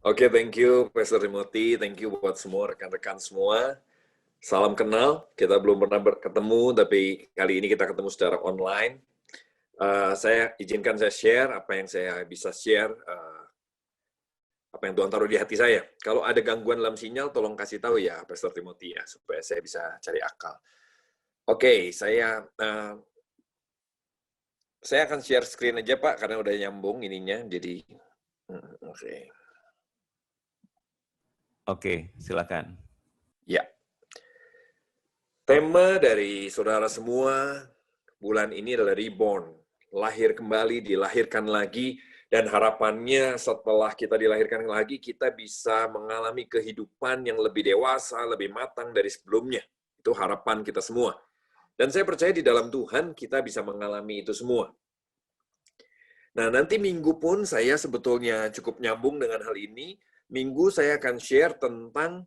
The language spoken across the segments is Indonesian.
Oke, thank you, Pastor Timothy. Thank you buat semua rekan-rekan semua. Salam kenal. Kita belum pernah ketemu, tapi kali ini kita ketemu secara online. Saya izinkan saya share apa yang saya bisa share, apa yang Tuhan taruh di hati saya. Kalau ada gangguan dalam sinyal, tolong kasih tahu ya, Pastor Timothy ya, supaya saya bisa cari akal. Oke, saya akan share screen aja Pak, karena udah nyambung ininya. Jadi, oke. Oke, silakan. Ya. Tema dari saudara semua bulan ini adalah reborn, lahir kembali, dilahirkan lagi, dan harapannya setelah kita dilahirkan lagi, kita bisa mengalami kehidupan yang lebih dewasa, lebih matang dari sebelumnya. Itu harapan kita semua. Dan saya percaya di dalam Tuhan kita bisa mengalami itu semua. Nah, nanti minggu pun saya sebetulnya cukup nyambung dengan hal ini. Minggu saya akan share tentang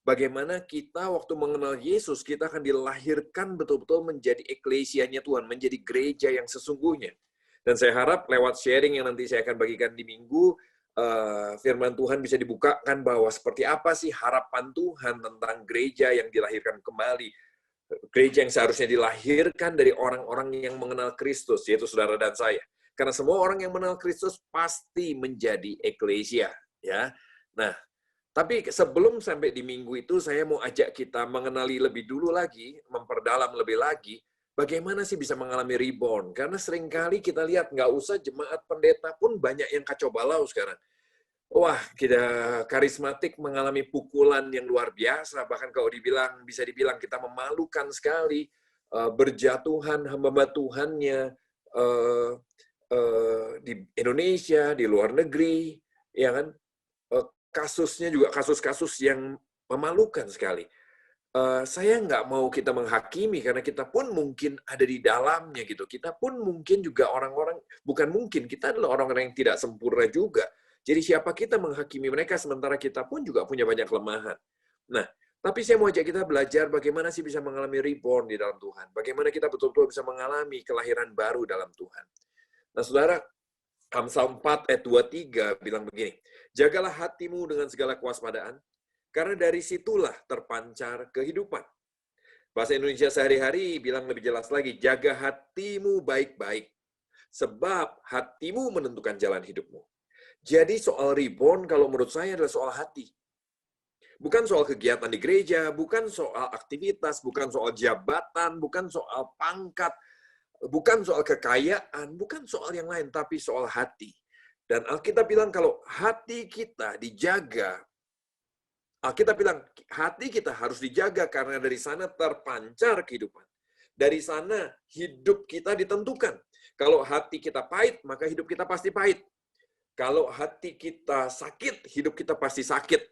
bagaimana kita waktu mengenal Yesus, kita akan dilahirkan betul-betul menjadi eklesianya Tuhan, menjadi gereja yang sesungguhnya. Dan saya harap lewat sharing yang nanti saya akan bagikan di minggu, firman Tuhan bisa dibukakan bahwa seperti apa sih harapan Tuhan tentang gereja yang dilahirkan kembali. Gereja yang seharusnya dilahirkan dari orang-orang yang mengenal Kristus, yaitu saudara dan saya. Karena semua orang yang mengenal Kristus pasti menjadi eklesia. Ya, nah, tapi sebelum sampai di minggu itu, saya mau ajak kita mengenali lebih dulu lagi, memperdalam lebih lagi, bagaimana sih bisa mengalami reborn. Karena seringkali kita lihat, nggak usah jemaat pendeta pun banyak yang kacau balau sekarang. Wah, kita karismatik mengalami pukulan yang luar biasa, bahkan kalau bisa dibilang kita memalukan sekali, berjatuhan hamba Tuhannya di Indonesia, di luar negeri, ya kan? Kasusnya juga kasus-kasus yang memalukan sekali. Saya nggak mau kita menghakimi karena kita pun mungkin ada di dalamnya gitu. Kita pun mungkin juga orang-orang, bukan mungkin, kita adalah orang-orang yang tidak sempurna juga. Jadi siapa kita menghakimi mereka sementara kita pun juga punya banyak kelemahan. Nah, tapi saya mau ajak kita belajar bagaimana sih bisa mengalami reborn di dalam Tuhan. Bagaimana kita betul-betul bisa mengalami kelahiran baru dalam Tuhan. Nah, saudara, Amsal 4 ayat 23 bilang begini, jagalah hatimu dengan segala kewaspadaan, karena dari situlah terpancar kehidupan. Bahasa Indonesia sehari-hari bilang lebih jelas lagi, jaga hatimu baik-baik, sebab hatimu menentukan jalan hidupmu. Jadi soal reborn kalau menurut saya adalah soal hati. Bukan soal kegiatan di gereja, bukan soal aktivitas, bukan soal jabatan, bukan soal pangkat, bukan soal kekayaan, bukan soal yang lain, tapi soal hati. Dan Alkitab bilang kalau hati kita dijaga, Alkitab bilang hati kita harus dijaga karena dari sana terpancar kehidupan. Dari sana hidup kita ditentukan. Kalau hati kita pahit, maka hidup kita pasti pahit. Kalau hati kita sakit, hidup kita pasti sakit.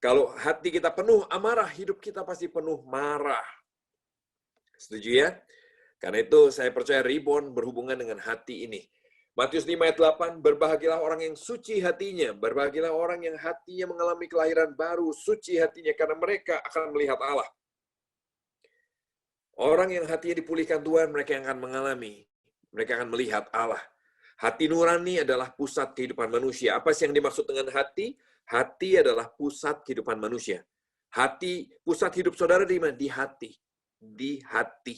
Kalau hati kita penuh amarah, hidup kita pasti penuh marah. Setuju ya? Karena itu saya percaya reborn berhubungan dengan hati ini. Matius 5 ayat 8, berbahagialah orang yang suci hatinya, berbahagialah orang yang hatinya mengalami kelahiran baru, suci hatinya, karena mereka akan melihat Allah. Orang yang hatinya dipulihkan Tuhan, mereka yang akan mengalami, mereka akan melihat Allah. Hati nurani adalah pusat kehidupan manusia. Apa sih yang dimaksud dengan hati? Hati adalah pusat kehidupan manusia. Hati, pusat hidup saudara di mana? Di hati. Di hati.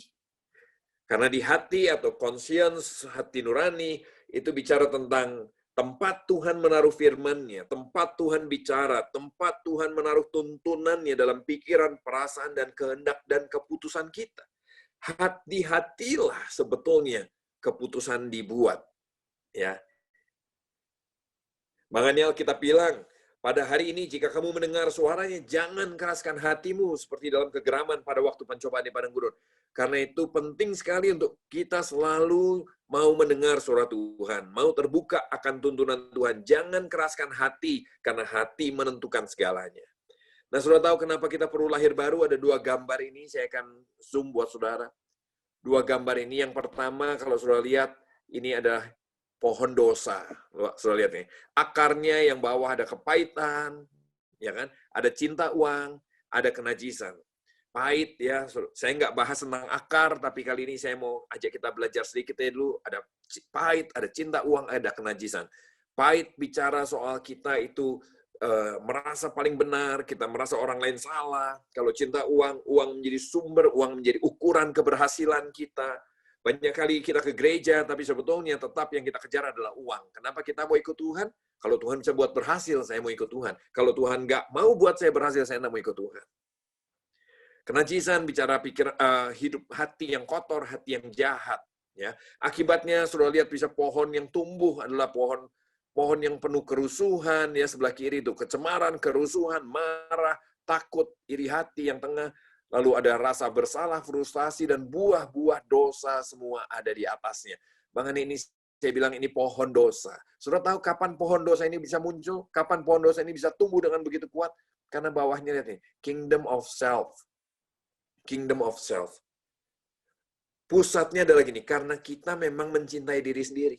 Karena di hati atau conscience, hati nurani, itu bicara tentang tempat Tuhan menaruh firman-Nya, tempat Tuhan bicara, tempat Tuhan menaruh tuntunannya dalam pikiran, perasaan, dan kehendak dan keputusan kita. Hati-hatilah sebetulnya keputusan dibuat. Ya. Makanya kita bilang, pada hari ini jika kamu mendengar suaranya, jangan keraskan hatimu seperti dalam kegeraman pada waktu pencobaan di padang gurun. Karena itu penting sekali untuk kita selalu mau mendengar suara Tuhan, mau terbuka akan tuntunan Tuhan. Jangan keraskan hati, karena hati menentukan segalanya. Nah, saudara tahu kenapa kita perlu lahir baru? Ada dua gambar ini, saya akan zoom buat saudara. Dua gambar ini, yang pertama kalau saudara lihat, ini adalah pohon dosa. Sudah lihat nih. Akarnya yang bawah ada kepahitan, ya kan? Ada cinta uang, ada kenajisan. Pahit ya. Saya nggak bahas tentang akar, tapi kali ini saya mau ajak kita belajar sedikit ya dulu. Ada pahit, ada cinta uang, ada kenajisan. pahit bicara soal kita itu merasa paling benar, kita merasa orang lain salah. Kalau cinta uang, uang menjadi sumber, uang menjadi ukuran keberhasilan kita. Banyak kali kita ke gereja, tapi sebetulnya tetap yang kita kejar adalah uang. Kenapa kita mau ikut Tuhan? Kalau Tuhan bisa buat berhasil, saya mau ikut Tuhan. Kalau Tuhan nggak mau buat saya berhasil, saya nggak mau ikut Tuhan. Kenajisan bicara hidup hati yang kotor, hati yang jahat. Ya, akibatnya sudah lihat bisa pohon yang tumbuh adalah pohon yang penuh kerusuhan, ya sebelah kiri itu kecemaran, kerusuhan, marah, takut, iri hati yang tengah, lalu ada rasa bersalah, frustasi, dan buah-buah dosa semua ada di atasnya. Makanya ini saya bilang ini pohon dosa. Sudah tahu kapan pohon dosa ini bisa muncul? Kapan pohon dosa ini bisa tumbuh dengan begitu kuat? Karena bawahnya lihat nih, kingdom of self. Kingdom of self. Pusatnya adalah gini, karena kita memang mencintai diri sendiri.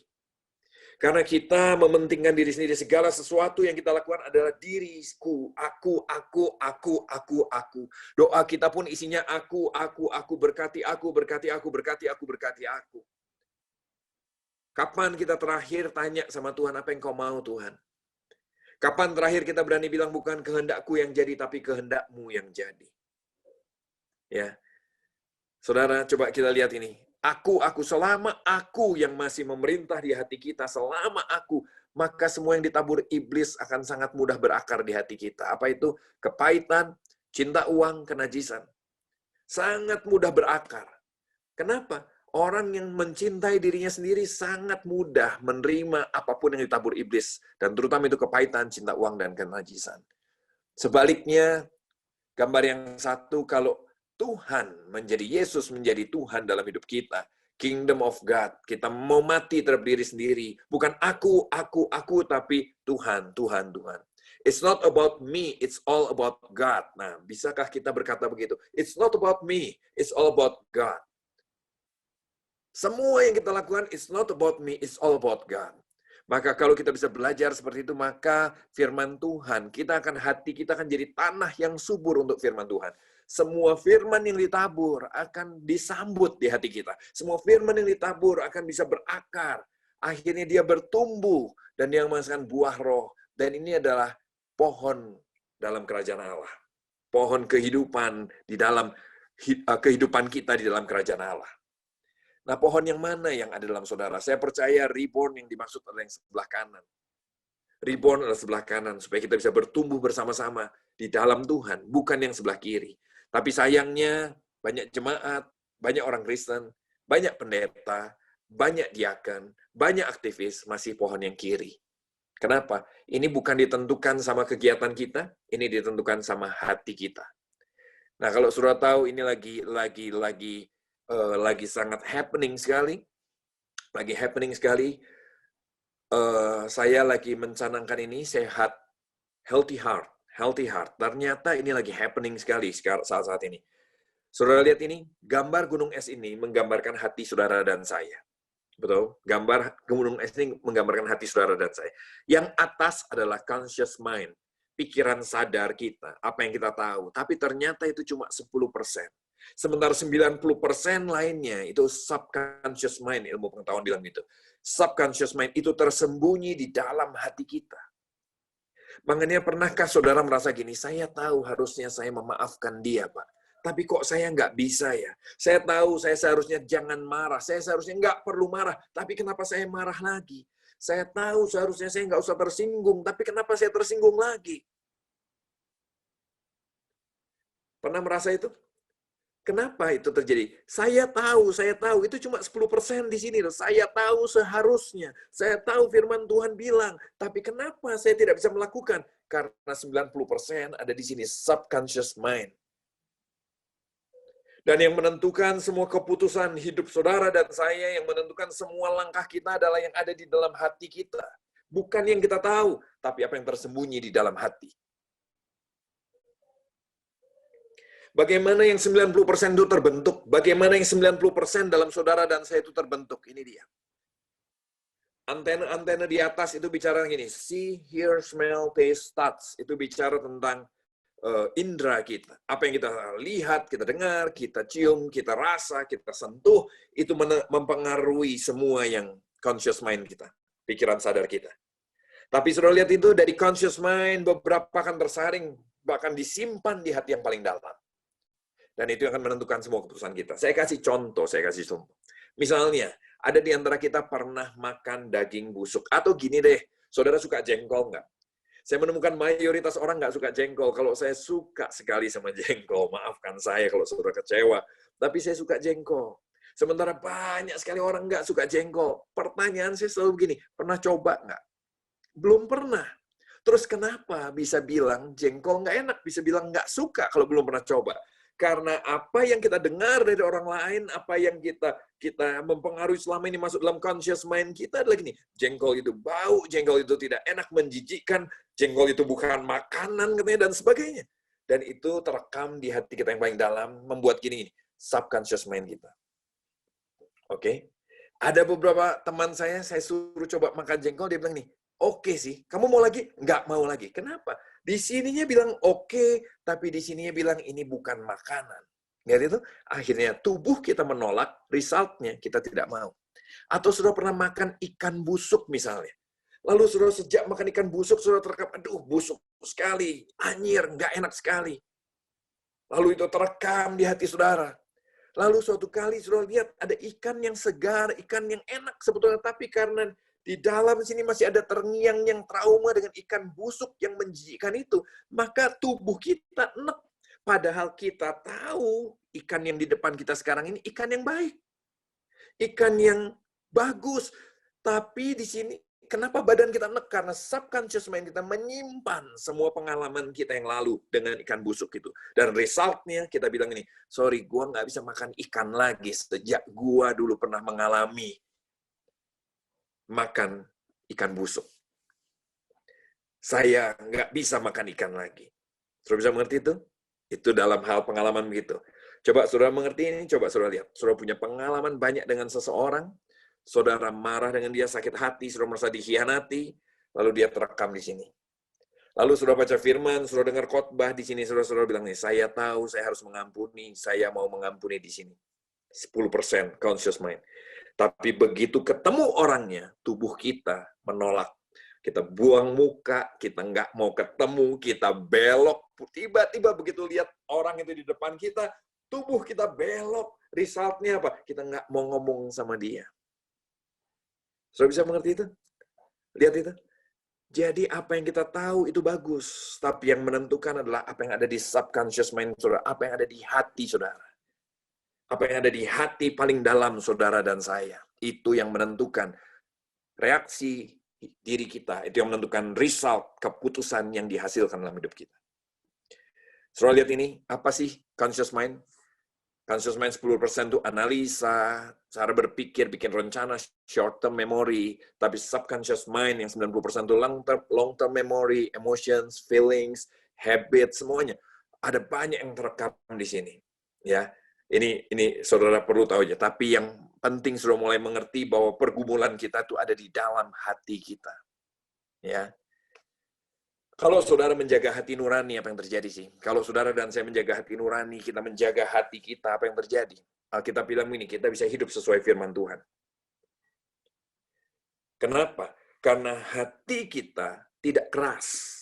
Karena kita mementingkan diri sendiri, segala sesuatu yang kita lakukan adalah diriku, aku. Doa kita pun isinya aku, berkati aku, berkati aku, berkati aku, berkati aku. Kapan kita terakhir tanya sama Tuhan, apa yang kau mau Tuhan? Kapan terakhir kita berani bilang, bukan kehendakku yang jadi, tapi kehendakmu yang jadi? Ya, saudara, coba kita lihat ini. Aku, selama aku yang masih memerintah di hati kita, selama aku, maka semua yang ditabur iblis akan sangat mudah berakar di hati kita. Apa itu? Kepahitan, cinta uang, kenajisan. Sangat mudah berakar. Kenapa? Orang yang mencintai dirinya sendiri sangat mudah menerima apapun yang ditabur iblis. Dan terutama itu kepahitan, cinta uang, dan kenajisan. Sebaliknya, gambar yang satu, kalau Tuhan menjadi Yesus menjadi Tuhan dalam hidup kita. Kingdom of God. Kita mau mati terhadap diri sendiri. Bukan aku, tapi Tuhan. It's not about me, it's all about God. Nah, bisakah kita berkata begitu? It's not about me, it's all about God. Semua yang kita lakukan, it's not about me, it's all about God. Maka kalau kita bisa belajar seperti itu, maka firman Tuhan, hati kita akan jadi tanah yang subur untuk firman Tuhan. Semua firman yang ditabur akan disambut di hati kita. Semua firman yang ditabur akan bisa berakar. Akhirnya dia bertumbuh dan dia menghasilkan buah roh. Dan ini adalah pohon dalam kerajaan Allah. Pohon kehidupan di dalam kehidupan kita di dalam kerajaan Allah. Nah, pohon yang mana yang ada dalam saudara? Saya percaya reborn yang dimaksud adalah yang sebelah kanan. Reborn adalah sebelah kanan, supaya kita bisa bertumbuh bersama-sama di dalam Tuhan, bukan yang sebelah kiri. Tapi sayangnya, banyak jemaat, banyak orang Kristen, banyak pendeta, banyak diaken, banyak aktivis, masih pohon yang kiri. Kenapa? Ini bukan ditentukan sama kegiatan kita, ini ditentukan sama hati kita. Nah, kalau sudah tahu, ini lagi sangat happening sekali. Saya lagi mencanangkan ini sehat, healthy heart. Ternyata ini lagi happening sekali saat ini. Saudara lihat ini, gambar gunung es ini menggambarkan hati saudara dan saya. Betul? Gambar gunung es ini menggambarkan hati saudara dan saya. Yang atas adalah conscious mind, pikiran sadar kita, apa yang kita tahu. Tapi ternyata itu cuma 10%. Sementara 90% lainnya itu subconscious mind, ilmu pengetahuan bilang gitu. Subconscious mind itu tersembunyi di dalam hati kita. Makanya pernahkah saudara merasa gini, saya tahu harusnya saya memaafkan dia, Pak. Tapi kok saya nggak bisa ya? Saya tahu saya seharusnya jangan marah, saya seharusnya nggak perlu marah, tapi kenapa saya marah lagi? Saya tahu seharusnya saya nggak usah tersinggung, tapi kenapa saya tersinggung lagi? Pernah merasa itu? Kenapa itu terjadi? Saya tahu, itu cuma 10% di sini. Saya tahu seharusnya, saya tahu firman Tuhan bilang, tapi kenapa saya tidak bisa melakukan? Karena 90% ada di sini, subconscious mind. Dan yang menentukan semua keputusan hidup saudara dan saya, yang menentukan semua langkah kita adalah yang ada di dalam hati kita. Bukan yang kita tahu, tapi apa yang tersembunyi di dalam hati. Bagaimana yang 90% itu terbentuk? Bagaimana yang 90% dalam saudara dan saya itu terbentuk? Ini dia. Antena-antena di atas itu bicara gini, see, hear, smell, taste, touch. Itu bicara tentang indera kita. Apa yang kita lihat, kita dengar, kita cium, kita rasa, kita sentuh, itu mempengaruhi semua yang conscious mind kita, pikiran sadar kita. Tapi saudara lihat itu dari conscious mind, beberapa akan tersaring, bahkan disimpan di hati yang paling dalam. Dan itu akan menentukan semua keputusan kita. Saya kasih contoh. Misalnya, ada di antara kita pernah makan daging busuk. Atau gini deh, saudara suka jengkol nggak? Saya menemukan mayoritas orang nggak suka jengkol. Kalau saya suka sekali sama jengkol, maafkan saya kalau saudara kecewa. Tapi saya suka jengkol. Sementara banyak sekali orang nggak suka jengkol. Pertanyaan saya selalu begini, pernah coba nggak? Belum pernah. Terus kenapa bisa bilang jengkol nggak enak? Bisa bilang nggak suka kalau belum pernah coba? Karena apa yang kita dengar dari orang lain, apa yang kita mempengaruhi selama ini masuk dalam conscious mind kita adalah gini, jengkol itu bau, jengkol itu tidak enak, menjijikkan, jengkol itu bukan makanan, katanya, dan sebagainya. Dan itu terekam di hati kita yang paling dalam, membuat gini, subconscious mind kita. Oke? Ada beberapa teman saya suruh coba makan jengkol, dia bilang nih, oke sih, kamu mau lagi? Nggak mau lagi. Kenapa? Di sininya bilang oke, tapi di sininya bilang ini bukan makanan. Lihat itu, akhirnya tubuh kita menolak, resultnya kita tidak mau. Atau sudah pernah makan ikan busuk misalnya. Lalu sudah sejak makan ikan busuk, sudah terekam, aduh busuk sekali, anyir, nggak enak sekali. Lalu itu terekam di hati saudara. Lalu suatu kali saudara lihat ada ikan yang segar, ikan yang enak sebetulnya, tapi karena di dalam sini masih ada terngiang yang trauma dengan ikan busuk yang menjijikkan itu, maka tubuh kita enek. Padahal kita tahu ikan yang di depan kita sekarang ini ikan yang baik. Ikan yang bagus. Tapi di sini, kenapa badan kita enek? Karena subconscious mind kita menyimpan semua pengalaman kita yang lalu dengan ikan busuk itu. Dan resultnya kita bilang ini, sorry, gua nggak bisa makan ikan lagi sejak gua dulu pernah mengalami makan ikan busuk. Saya nggak bisa makan ikan lagi. Saudara bisa mengerti itu? Itu dalam hal pengalaman begitu. Coba saudara mengerti ini, coba saudara lihat. Saudara punya pengalaman banyak dengan seseorang, saudara marah dengan dia, sakit hati, saudara merasa dikhianati, lalu dia terekam di sini. Lalu saudara baca firman, saudara dengar khotbah di sini, saudara bilang nih, saya tahu saya harus mengampuni, saya mau mengampuni di sini. 10% conscious mind. Tapi begitu ketemu orangnya, tubuh kita menolak. Kita buang muka, kita nggak mau ketemu, kita belok. Tiba-tiba begitu lihat orang itu di depan kita, tubuh kita belok. Resultnya apa? Kita nggak mau ngomong sama dia. Saudara bisa mengerti itu? Lihat itu. Jadi apa yang kita tahu itu bagus. Tapi yang menentukan adalah apa yang ada di subconscious mind saudara. Apa yang ada di hati saudara. Apa yang ada di hati paling dalam saudara dan saya. Itu yang menentukan reaksi diri kita. Itu yang menentukan result, keputusan yang dihasilkan dalam hidup kita. Saudara lihat ini, apa sih conscious mind? Conscious mind 10% itu analisa, cara berpikir, bikin rencana, short term memory. Tapi subconscious mind yang 90% itu long term memory, emotions, feelings, habit, semuanya. Ada banyak yang terekam di sini. Ya, ini saudara perlu tahu aja. Tapi yang penting saudara mulai mengerti bahwa pergumulan kita itu ada di dalam hati kita. Ya. Kalau saudara menjaga hati nurani, apa yang terjadi sih? Kalau saudara dan saya menjaga hati nurani, kita menjaga hati kita, apa yang terjadi? Alkitab bilang ini, kita bisa hidup sesuai firman Tuhan. Kenapa? Karena hati kita tidak keras.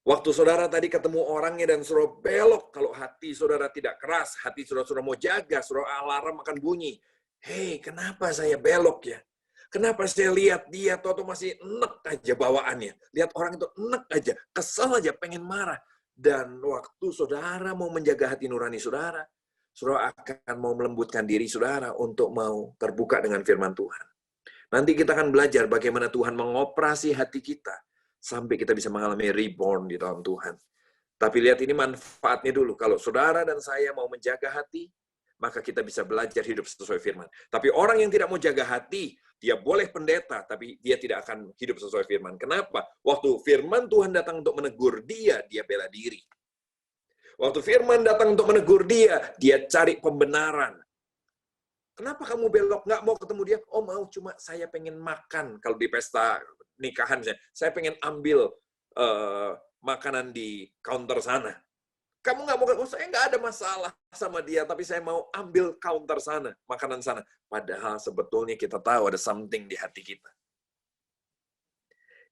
Waktu saudara tadi ketemu orangnya dan saudara belok, kalau hati saudara tidak keras, hati saudara mau jaga, saudara alarm akan bunyi. Hei, kenapa saya belok ya? Kenapa saya lihat dia atau masih enek aja bawaannya. Lihat orang itu enek aja, kesel aja, pengen marah. Dan waktu saudara mau menjaga hati nurani saudara, saudara akan mau melembutkan diri saudara untuk mau terbuka dengan firman Tuhan. Nanti kita akan belajar bagaimana Tuhan mengoperasi hati kita sampai kita bisa mengalami reborn di dalam Tuhan. Tapi lihat ini manfaatnya dulu. Kalau saudara dan saya mau menjaga hati, maka kita bisa belajar hidup sesuai firman. Tapi orang yang tidak mau jaga hati, dia boleh pendeta, tapi dia tidak akan hidup sesuai firman. Kenapa? Waktu firman Tuhan datang untuk menegur dia, dia bela diri. Waktu firman datang untuk menegur dia cari pembenaran. Kenapa kamu belok? Nggak mau ketemu dia? Oh mau, cuma saya pengen makan. Kalau di pesta nikahan, saya pengen ambil makanan di counter sana. Kamu nggak mau ketemu, saya nggak ada masalah sama dia, tapi saya mau ambil counter sana, makanan sana. Padahal sebetulnya kita tahu ada something di hati kita.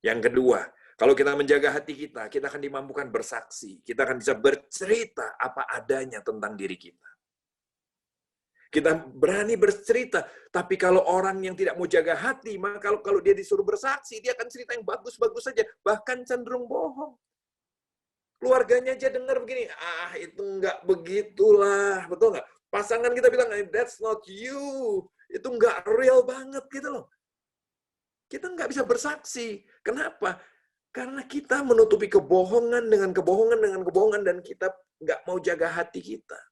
Yang kedua, kalau kita menjaga hati kita, kita akan dimampukan bersaksi. Kita akan bisa bercerita apa adanya tentang diri kita. Kita berani bercerita, tapi kalau orang yang tidak mau jaga hati, maka kalau dia disuruh bersaksi, dia akan cerita yang bagus-bagus saja, bahkan cenderung bohong. Keluarganya aja dengar begini, itu nggak begitulah, betul nggak? Pasangan kita bilang, that's not you, itu nggak real banget gitu loh. Kita nggak bisa bersaksi. Kenapa? Karena kita menutupi kebohongan dengan kebohongan, dan kita nggak mau jaga hati kita.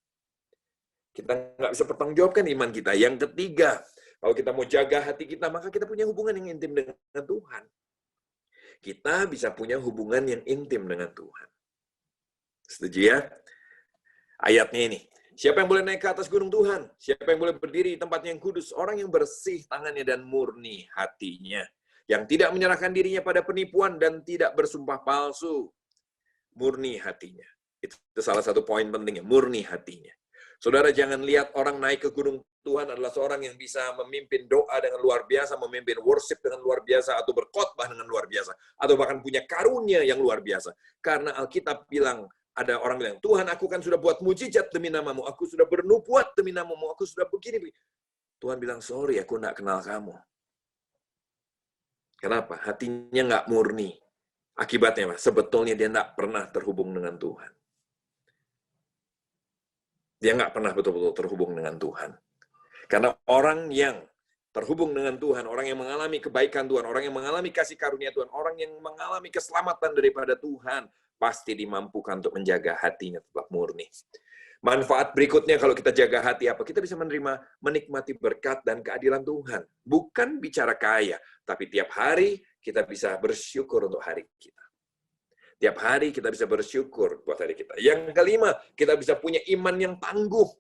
Kita nggak bisa pertanggungjawabkan iman kita. Yang ketiga, kalau kita mau jaga hati kita, maka kita punya hubungan yang intim dengan Tuhan. Kita bisa punya hubungan yang intim dengan Tuhan. Setuju ya? Ayatnya ini. Siapa yang boleh naik ke atas gunung Tuhan? Siapa yang boleh berdiri di tempat yang kudus? Orang yang bersih tangannya dan murni hatinya. Yang tidak menyerahkan dirinya pada penipuan dan tidak bersumpah palsu. Murni hatinya. Itu salah satu poin pentingnya, murni hatinya. Saudara, jangan lihat orang naik ke gunung Tuhan adalah seorang yang bisa memimpin doa dengan luar biasa, memimpin worship dengan luar biasa, atau berkhotbah dengan luar biasa, atau bahkan punya karunia yang luar biasa. Karena Alkitab bilang, ada orang bilang, Tuhan, aku kan sudah buat mujizat demi namamu, aku sudah bernubuat demi namamu, aku sudah begini. Tuhan bilang, sorry, aku nggak kenal kamu. Kenapa? Hatinya nggak murni. Akibatnya, sebetulnya dia nggak pernah terhubung dengan Tuhan. Dia nggak pernah betul-betul terhubung dengan Tuhan. Karena orang yang terhubung dengan Tuhan, orang yang mengalami kebaikan Tuhan, orang yang mengalami kasih karunia Tuhan, orang yang mengalami keselamatan daripada Tuhan, pasti dimampukan untuk menjaga hatinya tetap murni. Manfaat berikutnya kalau kita jaga hati apa? Kita bisa menikmati berkat dan keadilan Tuhan. Bukan bicara kaya, tapi tiap hari kita bisa bersyukur untuk hari kita. Tiap hari kita bisa bersyukur buat hari kita. Yang kelima, kita bisa punya iman yang tangguh.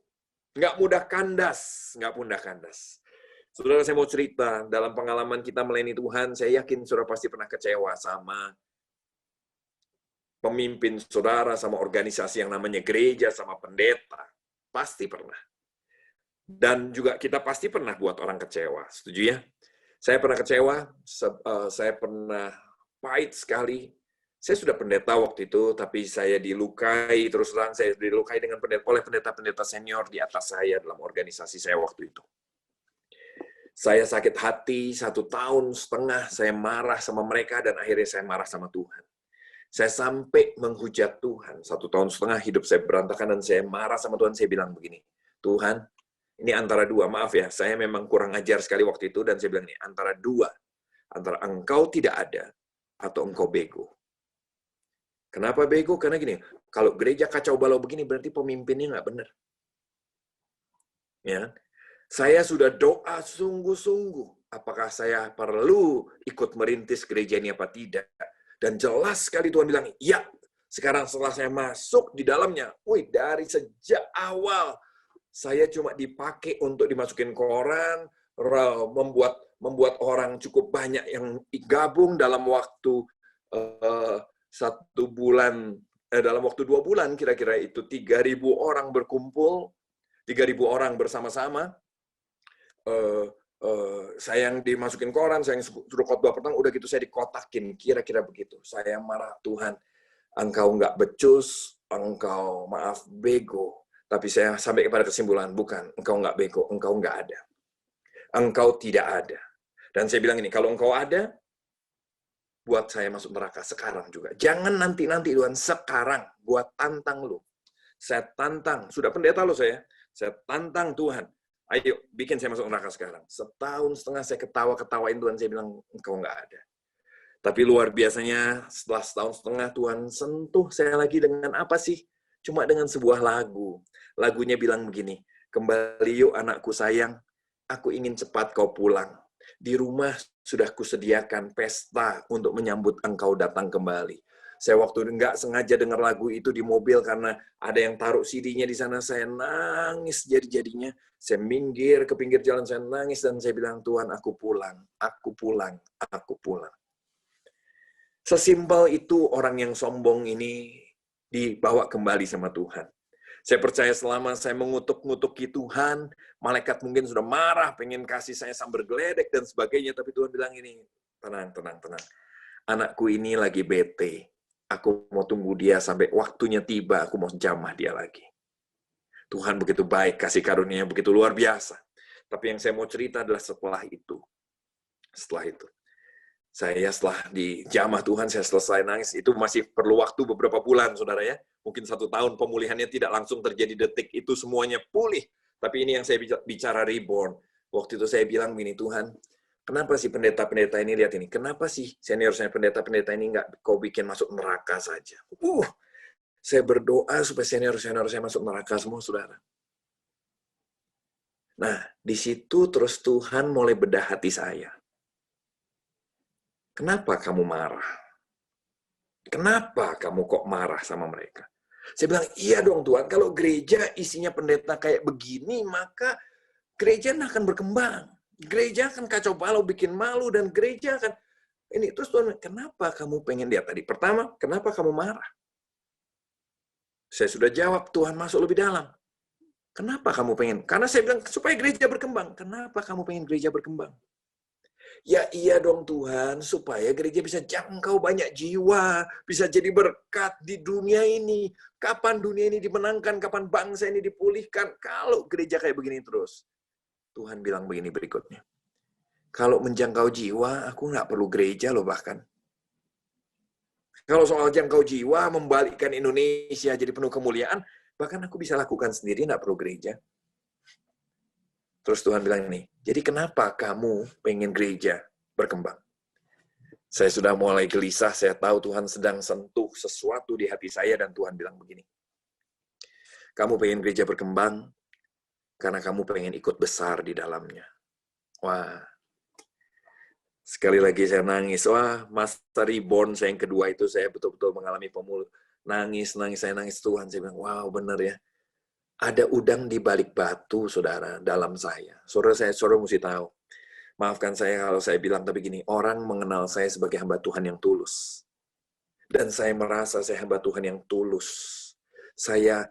Nggak mudah kandas. Nggak mudah kandas. Saudara, saya mau cerita, dalam pengalaman kita melayani Tuhan, saya yakin saudara pasti pernah kecewa sama pemimpin saudara, sama organisasi yang namanya gereja, sama pendeta. Pasti pernah. Dan juga kita pasti pernah buat orang kecewa. Setuju ya? Saya pernah kecewa, saya pernah pahit sekali. Saya sudah pendeta waktu itu, tapi saya dilukai, terus terang saya dilukai oleh pendeta-pendeta senior di atas saya dalam organisasi saya waktu itu. Saya sakit hati 1,5 tahun, saya marah sama mereka, dan akhirnya saya marah sama Tuhan. Saya sampai menghujat Tuhan. 1,5 tahun hidup saya berantakan, dan saya marah sama Tuhan. Saya bilang begini, Tuhan, ini antara dua, maaf ya, saya memang kurang ajar sekali waktu itu, dan saya bilang ini, antara dua, antara engkau tidak ada, atau engkau bego. Kenapa bego? Karena gini, kalau gereja kacau balau begini, berarti pemimpinnya nggak benar. Ya, saya sudah doa sungguh-sungguh, apakah saya perlu ikut merintis gereja ini apa tidak. Dan jelas sekali Tuhan bilang, ya. Sekarang setelah saya masuk di dalamnya, dari sejak awal, saya cuma dipakai untuk dimasukin koran, membuat orang cukup banyak yang gabung dalam waktu 1 bulan, dalam waktu 2 bulan, kira-kira itu 3.000 orang berkumpul, 3.000 orang bersama-sama. Saya yang dimasukin koran, saya yang suruh khotbah pertama, udah gitu saya dikotakin, kira-kira begitu. Saya marah, Tuhan, engkau nggak becus, engkau maaf bego. Tapi saya sampai kepada kesimpulan, bukan, engkau nggak bego, engkau nggak ada. Engkau tidak ada. Dan saya bilang ini, kalau engkau ada, buat saya masuk neraka sekarang juga. Jangan nanti-nanti Tuhan, sekarang buat tantang lu. Saya tantang, sudah pendeta lo saya tantang Tuhan. Ayo, bikin saya masuk neraka sekarang. 1,5 tahun saya ketawa-ketawain Tuhan, saya bilang, engkau nggak ada. Tapi luar biasanya, setelah 1,5 tahun Tuhan sentuh saya lagi dengan apa sih? Cuma dengan sebuah lagu. Lagunya bilang begini, kembali yuk anakku sayang, aku ingin cepat kau pulang. Di rumah sudah kusediakan pesta untuk menyambut engkau datang kembali. Saya waktu nggak sengaja dengar lagu itu di mobil karena ada yang taruh CD-nya di sana, saya nangis jadi-jadinya. Saya minggir ke pinggir jalan, saya nangis, dan saya bilang, Tuhan, aku pulang, aku pulang, aku pulang. Sesimpel itu orang yang sombong ini dibawa kembali sama Tuhan. Saya percaya selama saya mengutuk-ngutuki Tuhan, malaikat mungkin sudah marah, pengen kasih saya sambar geledek dan sebagainya, tapi Tuhan bilang ini, tenang, tenang, tenang. Anakku ini lagi bete. Aku mau tunggu dia sampai waktunya tiba, aku mau jamah dia lagi. Tuhan begitu baik, kasih karunia begitu luar biasa. Tapi yang saya mau cerita adalah setelah itu. Setelah dijamah Tuhan, saya selesai nangis. Itu masih perlu waktu beberapa bulan, saudara ya. Mungkin 1 tahun pemulihannya tidak langsung terjadi detik itu semuanya pulih. Tapi ini yang saya bicara reborn. Waktu itu saya bilang gini, Tuhan, kenapa sih pendeta-pendeta ini, lihat ini, kenapa sih senior saya pendeta-pendeta ini nggak kau bikin masuk neraka saja? Saya berdoa supaya senior-senior saya masuk neraka semua, saudara. Nah, di situ terus Tuhan mulai bedah hati saya. Kenapa kamu marah? Kenapa kamu kok marah sama mereka? Saya bilang, iya dong Tuhan, kalau gereja isinya pendeta kayak begini, maka gereja akan berkembang. Gereja akan kacau balau, bikin malu, dan gereja akan... Ini terus Tuhan, kenapa kamu pengen lihat tadi? Pertama, kenapa kamu marah? Saya sudah jawab, Tuhan masuk lebih dalam. Kenapa kamu pengen? Karena saya bilang, supaya gereja berkembang. Kenapa kamu pengen gereja berkembang? Ya iya dong Tuhan, supaya gereja bisa jangkau banyak jiwa, bisa jadi berkat di dunia ini. Kapan dunia ini dimenangkan, kapan bangsa ini dipulihkan, kalau gereja kayak begini terus. Tuhan bilang begini berikutnya. Kalau menjangkau jiwa, aku nggak perlu gereja loh bahkan. Kalau soal jangkau jiwa, membalikkan Indonesia jadi penuh kemuliaan, bahkan aku bisa lakukan sendiri, nggak perlu gereja. Terus Tuhan bilang ini, jadi kenapa kamu pengen gereja berkembang? Saya sudah mulai gelisah, saya tahu Tuhan sedang sentuh sesuatu di hati saya, dan Tuhan bilang begini, kamu pengen gereja berkembang karena kamu pengen ikut besar di dalamnya. Wah, sekali lagi saya nangis. Wah, masa reborn saya yang kedua itu, saya betul-betul mengalami nangis, saya nangis Tuhan. Saya bilang, wow benar ya. Ada udang di balik batu, saudara, dalam saya. Saudara mesti tahu. Maafkan saya kalau saya bilang, tapi gini, orang mengenal saya sebagai hamba Tuhan yang tulus. Dan saya merasa saya hamba Tuhan yang tulus. Saya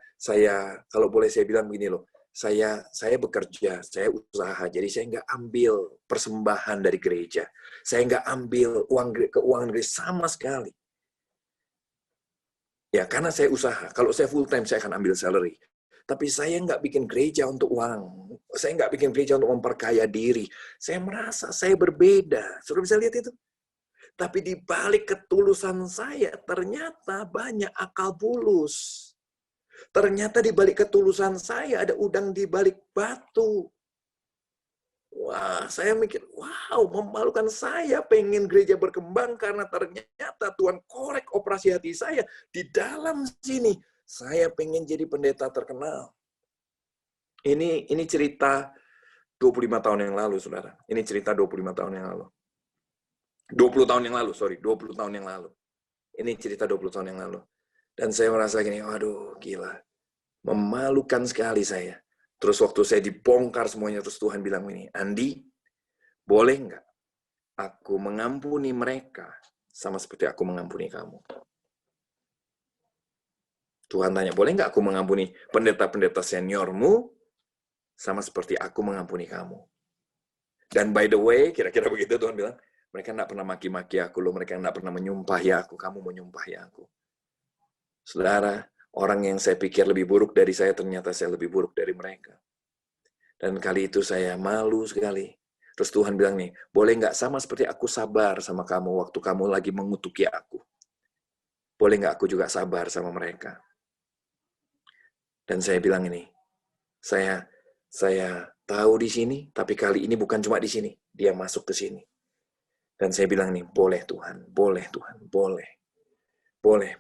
kalau boleh saya bilang begini loh, saya bekerja, saya usaha, jadi saya nggak ambil persembahan dari gereja. Saya nggak ambil keuangan gereja sama sekali. Ya, karena saya usaha. Kalau saya full time, saya akan ambil salary. Tapi saya nggak bikin gereja untuk uang. Saya nggak bikin gereja untuk memperkaya diri. Saya merasa saya berbeda. Sudah bisa lihat itu? Tapi di balik ketulusan saya, ternyata banyak akal bulus. Ternyata di balik ketulusan saya, ada udang di balik batu. Wah, saya mikir, wow, memalukan. Saya pengen gereja berkembang karena ternyata Tuhan korek operasi hati saya. Di dalam sini, saya pengen jadi pendeta terkenal. Ini cerita 25 tahun yang lalu, saudara. Ini cerita 25 tahun yang lalu. 20 tahun yang lalu, 20 tahun yang lalu. Ini cerita 20 tahun yang lalu. Dan saya merasa gini, waduh, gila. Memalukan sekali saya. Terus waktu saya dibongkar semuanya, terus Tuhan bilang ini, Andi, boleh nggak aku mengampuni mereka sama seperti aku mengampuni kamu? Tuhan tanya, boleh nggak aku mengampuni pendeta-pendeta seniormu sama seperti aku mengampuni kamu? Dan by the way, kira-kira begitu Tuhan bilang, mereka nggak pernah maki-maki aku loh, mereka nggak pernah menyumpahi aku, kamu menyumpahi aku. Saudara, orang yang saya pikir lebih buruk dari saya, ternyata saya lebih buruk dari mereka. Dan kali itu saya malu sekali. Terus Tuhan bilang nih, boleh nggak sama seperti aku sabar sama kamu waktu kamu lagi mengutuki aku? Boleh nggak aku juga sabar sama mereka? Dan saya bilang ini, saya tahu di sini, tapi kali ini bukan cuma di sini. Dia masuk ke sini. Dan saya bilang nih, boleh Tuhan, boleh Tuhan, boleh. Boleh.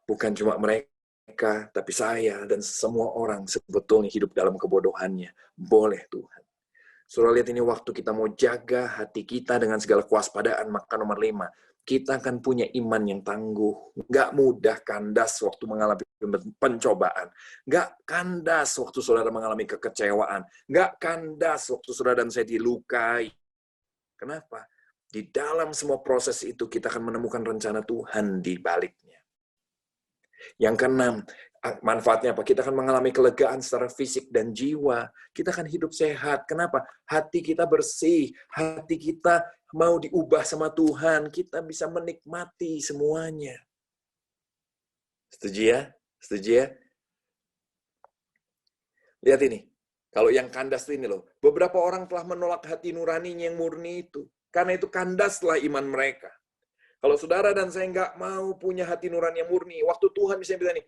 Bukan cuma mereka, tapi saya dan semua orang sebetulnya hidup dalam kebodohannya. Boleh Tuhan. Saudara lihat ini waktu kita mau jaga hati kita dengan segala kewaspadaan, maka nomor 5, kita akan punya iman yang tangguh. Nggak mudah kandas waktu mengalami pencobaan. Nggak kandas waktu saudara mengalami kekecewaan. Nggak kandas waktu saudara dan saya dilukai. Kenapa? Di dalam semua proses itu kita akan menemukan rencana Tuhan di baliknya. Yang keenam, manfaatnya apa? Kita akan mengalami kelegaan secara fisik dan jiwa. Kita akan hidup sehat. Kenapa? Hati kita bersih. Hati kita mau diubah sama Tuhan. Kita bisa menikmati semuanya. Setuju ya? Setuju ya? Lihat ini. Kalau yang kandas ini loh. Beberapa orang telah menolak hati nuraninya yang murni itu. Karena itu kandaslah iman mereka. Kalau saudara dan saya nggak mau punya hati nurani yang murni, waktu Tuhan misalnya bilang nih,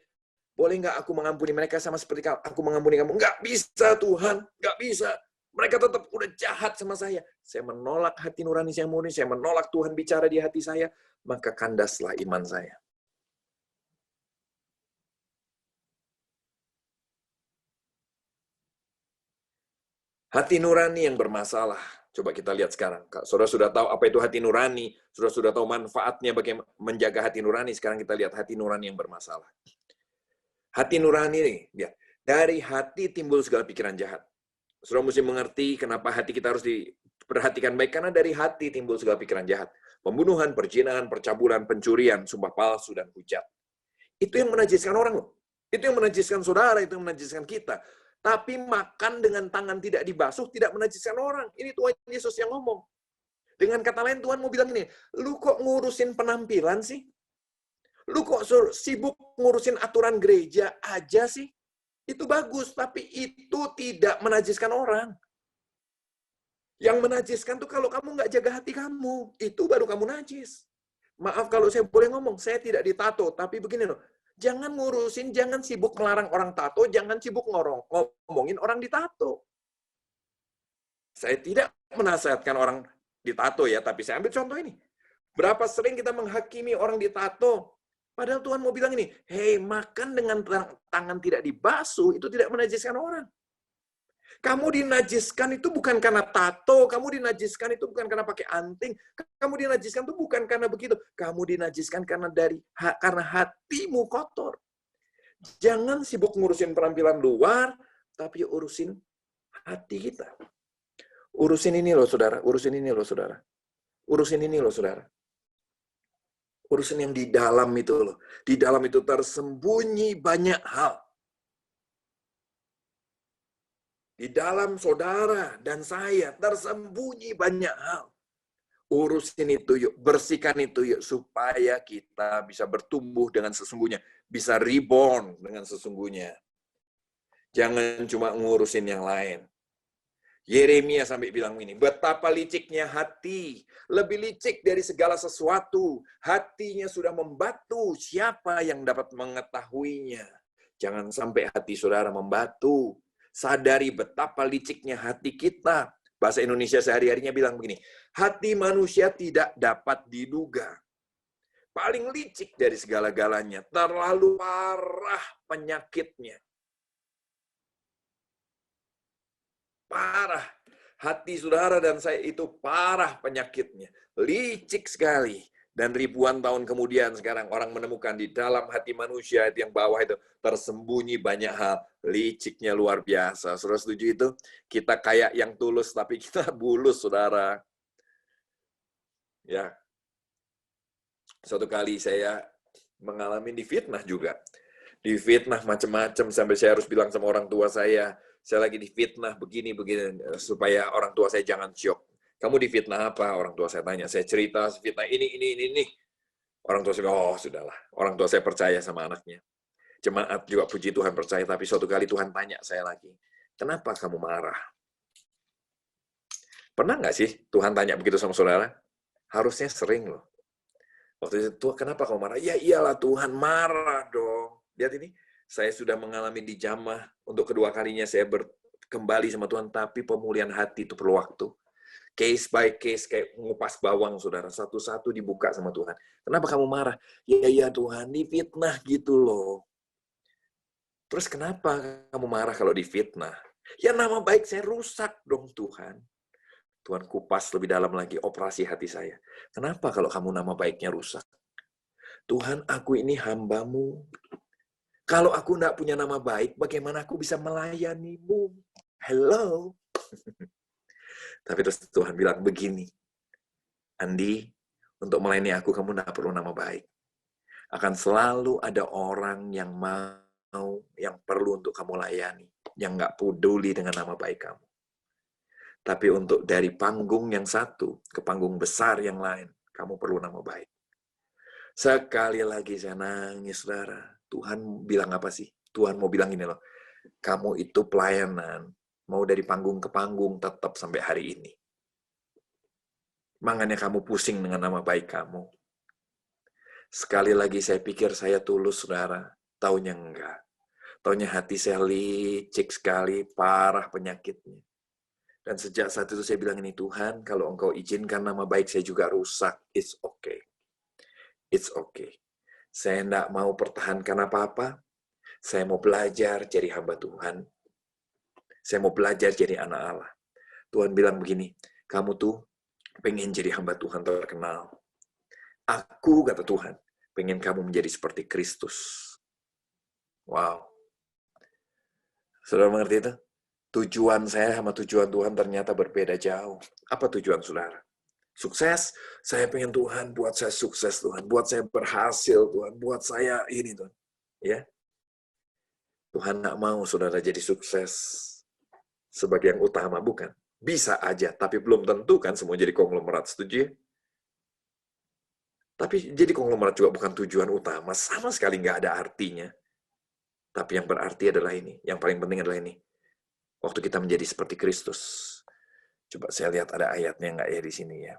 boleh nggak aku mengampuni mereka sama seperti aku mengampuni kamu? Nggak bisa Tuhan, nggak bisa. Mereka tetap udah jahat sama saya. Saya menolak hati nurani yang murni, saya menolak Tuhan bicara di hati saya, maka kandaslah iman saya. Hati nurani yang bermasalah. Coba kita lihat sekarang. Saudara sudah tahu apa itu hati nurani, saudara sudah tahu manfaatnya bagaimana menjaga hati nurani. Sekarang kita lihat hati nurani yang bermasalah. Hati nurani nih, ya. Dari hati timbul segala pikiran jahat. Saudara mesti mengerti kenapa hati kita harus diperhatikan baik, karena dari hati timbul segala pikiran jahat. Pembunuhan, perzinahan, percabulan, pencurian, sumpah palsu, dan hujat. Itu yang menajiskan orang loh. Itu yang menajiskan saudara, itu yang menajiskan kita. Tapi makan dengan tangan tidak dibasuh tidak menajiskan orang. Ini Tuhan Yesus yang ngomong. Dengan kata lain Tuhan mau bilang ini, lu kok ngurusin penampilan sih? Lu kok sibuk ngurusin aturan gereja aja sih? Itu bagus, tapi itu tidak menajiskan orang. Yang menajiskan tuh kalau kamu nggak jaga hati kamu, itu baru kamu najis. Maaf kalau saya boleh ngomong, saya tidak ditato, tapi begini loh, jangan ngurusin, jangan sibuk melarang orang tato, jangan sibuk ngomongin orang ditato. Saya tidak menasihatkan orang ditato ya, tapi saya ambil contoh ini. Berapa sering kita menghakimi orang ditato, padahal Tuhan mau bilang ini, hei, makan dengan tangan tidak dibasuh, itu tidak menajiskan orang. Kamu dinajiskan itu bukan karena tato, kamu dinajiskan itu bukan karena pakai anting, kamu dinajiskan itu bukan karena begitu, kamu dinajiskan karena karena hatimu kotor. Jangan sibuk ngurusin penampilan luar, tapi urusin hati kita. Urusin ini loh saudara, urusin ini loh saudara. Urusin ini loh saudara. Urusin yang di dalam itu loh. Di dalam itu tersembunyi banyak hal. Di dalam saudara dan saya tersembunyi banyak hal. Urusin itu yuk, bersihkan itu yuk, supaya kita bisa bertumbuh dengan sesungguhnya. Bisa reborn dengan sesungguhnya. Jangan cuma ngurusin yang lain. Yeremia sampai bilang ini, betapa liciknya hati, lebih licik dari segala sesuatu. Hatinya sudah membatu, siapa yang dapat mengetahuinya? Jangan sampai hati saudara membatu. Sadari betapa liciknya hati kita. Bahasa Indonesia sehari-harinya bilang begini, hati manusia tidak dapat diduga. Paling licik dari segala-galanya, terlalu parah penyakitnya. Parah. Hati saudara dan saya itu parah penyakitnya. Licik sekali. Dan ribuan tahun kemudian sekarang orang menemukan di dalam hati manusia itu yang bawah itu tersembunyi banyak hal. Liciknya luar biasa. Saudara setuju itu? Kita kayak yang tulus tapi kita bulus, saudara. Ya. Suatu kali saya mengalami difitnah juga. Difitnah macam-macam sampai saya harus bilang sama orang tua saya lagi difitnah begini supaya orang tua saya jangan syok. Kamu difitnah apa? Orang tua saya tanya. Saya cerita fitnah ini. Orang tua saya, oh sudahlah. Orang tua saya percaya sama anaknya. Jemaat juga puji Tuhan percaya, tapi suatu kali Tuhan tanya saya lagi, kenapa kamu marah? Pernah nggak sih Tuhan tanya begitu sama saudara? Harusnya sering loh. Waktu itu, Tuhan kenapa kamu marah? Ya iyalah Tuhan, marah dong. Lihat ini, saya sudah mengalami di jamah, untuk kedua kalinya saya kembali sama Tuhan, tapi pemulihan hati itu perlu waktu. Case by case, kayak ngupas bawang, saudara. Satu-satu dibuka sama Tuhan. Kenapa kamu marah? Ya Tuhan, difitnah gitu loh. Terus kenapa kamu marah kalau difitnah? Ya nama baik saya rusak dong Tuhan. Tuhan kupas lebih dalam lagi, operasi hati saya. Kenapa kalau kamu nama baiknya rusak? Tuhan, aku ini hambamu. Kalau aku tidak punya nama baik, bagaimana aku bisa melayanimu? Hello? Tapi terus Tuhan bilang begini, Andi, untuk melayani aku, kamu tidak perlu nama baik. Akan selalu ada orang yang mau, yang perlu untuk kamu layani, yang nggak peduli dengan nama baik kamu. Tapi untuk dari panggung yang satu ke panggung besar yang lain, kamu perlu nama baik. Sekali lagi saya nangis, saudara. Tuhan bilang apa sih? Tuhan mau bilang ini loh, kamu itu pelayanan, mau dari panggung ke panggung tetap sampai hari ini. Makanya kamu pusing dengan nama baik kamu. Sekali lagi saya pikir saya tulus, saudara. Taunya enggak. Taunya hati saya licik sekali, parah penyakitnya. Dan sejak saat itu saya bilang ini, Tuhan, kalau Engkau izinkan nama baik saya juga rusak, it's okay. It's okay. Saya enggak mau pertahankan apa-apa. Saya mau belajar jadi hamba Tuhan. Saya mau belajar jadi anak Allah. Tuhan bilang begini, kamu tuh pengen jadi hamba Tuhan terkenal. Aku, kata Tuhan, pengen kamu menjadi seperti Kristus. Wow. Saudara mengerti itu? Tujuan saya sama tujuan Tuhan ternyata berbeda jauh. Apa tujuan saudara? Sukses? Saya pengen Tuhan buat saya sukses, Tuhan. Buat saya berhasil, Tuhan. Buat saya ini, Tuhan. Ya, Tuhan nggak mau saudara jadi sukses sebagai yang utama, bukan? Bisa aja, tapi belum tentu kan semua jadi konglomerat, setuju ya? Tapi jadi konglomerat juga bukan tujuan utama, sama sekali nggak ada artinya. Tapi yang berarti adalah ini, yang paling penting adalah ini. Waktu kita menjadi seperti Kristus. Coba saya lihat ada ayatnya nggak ya di sini ya.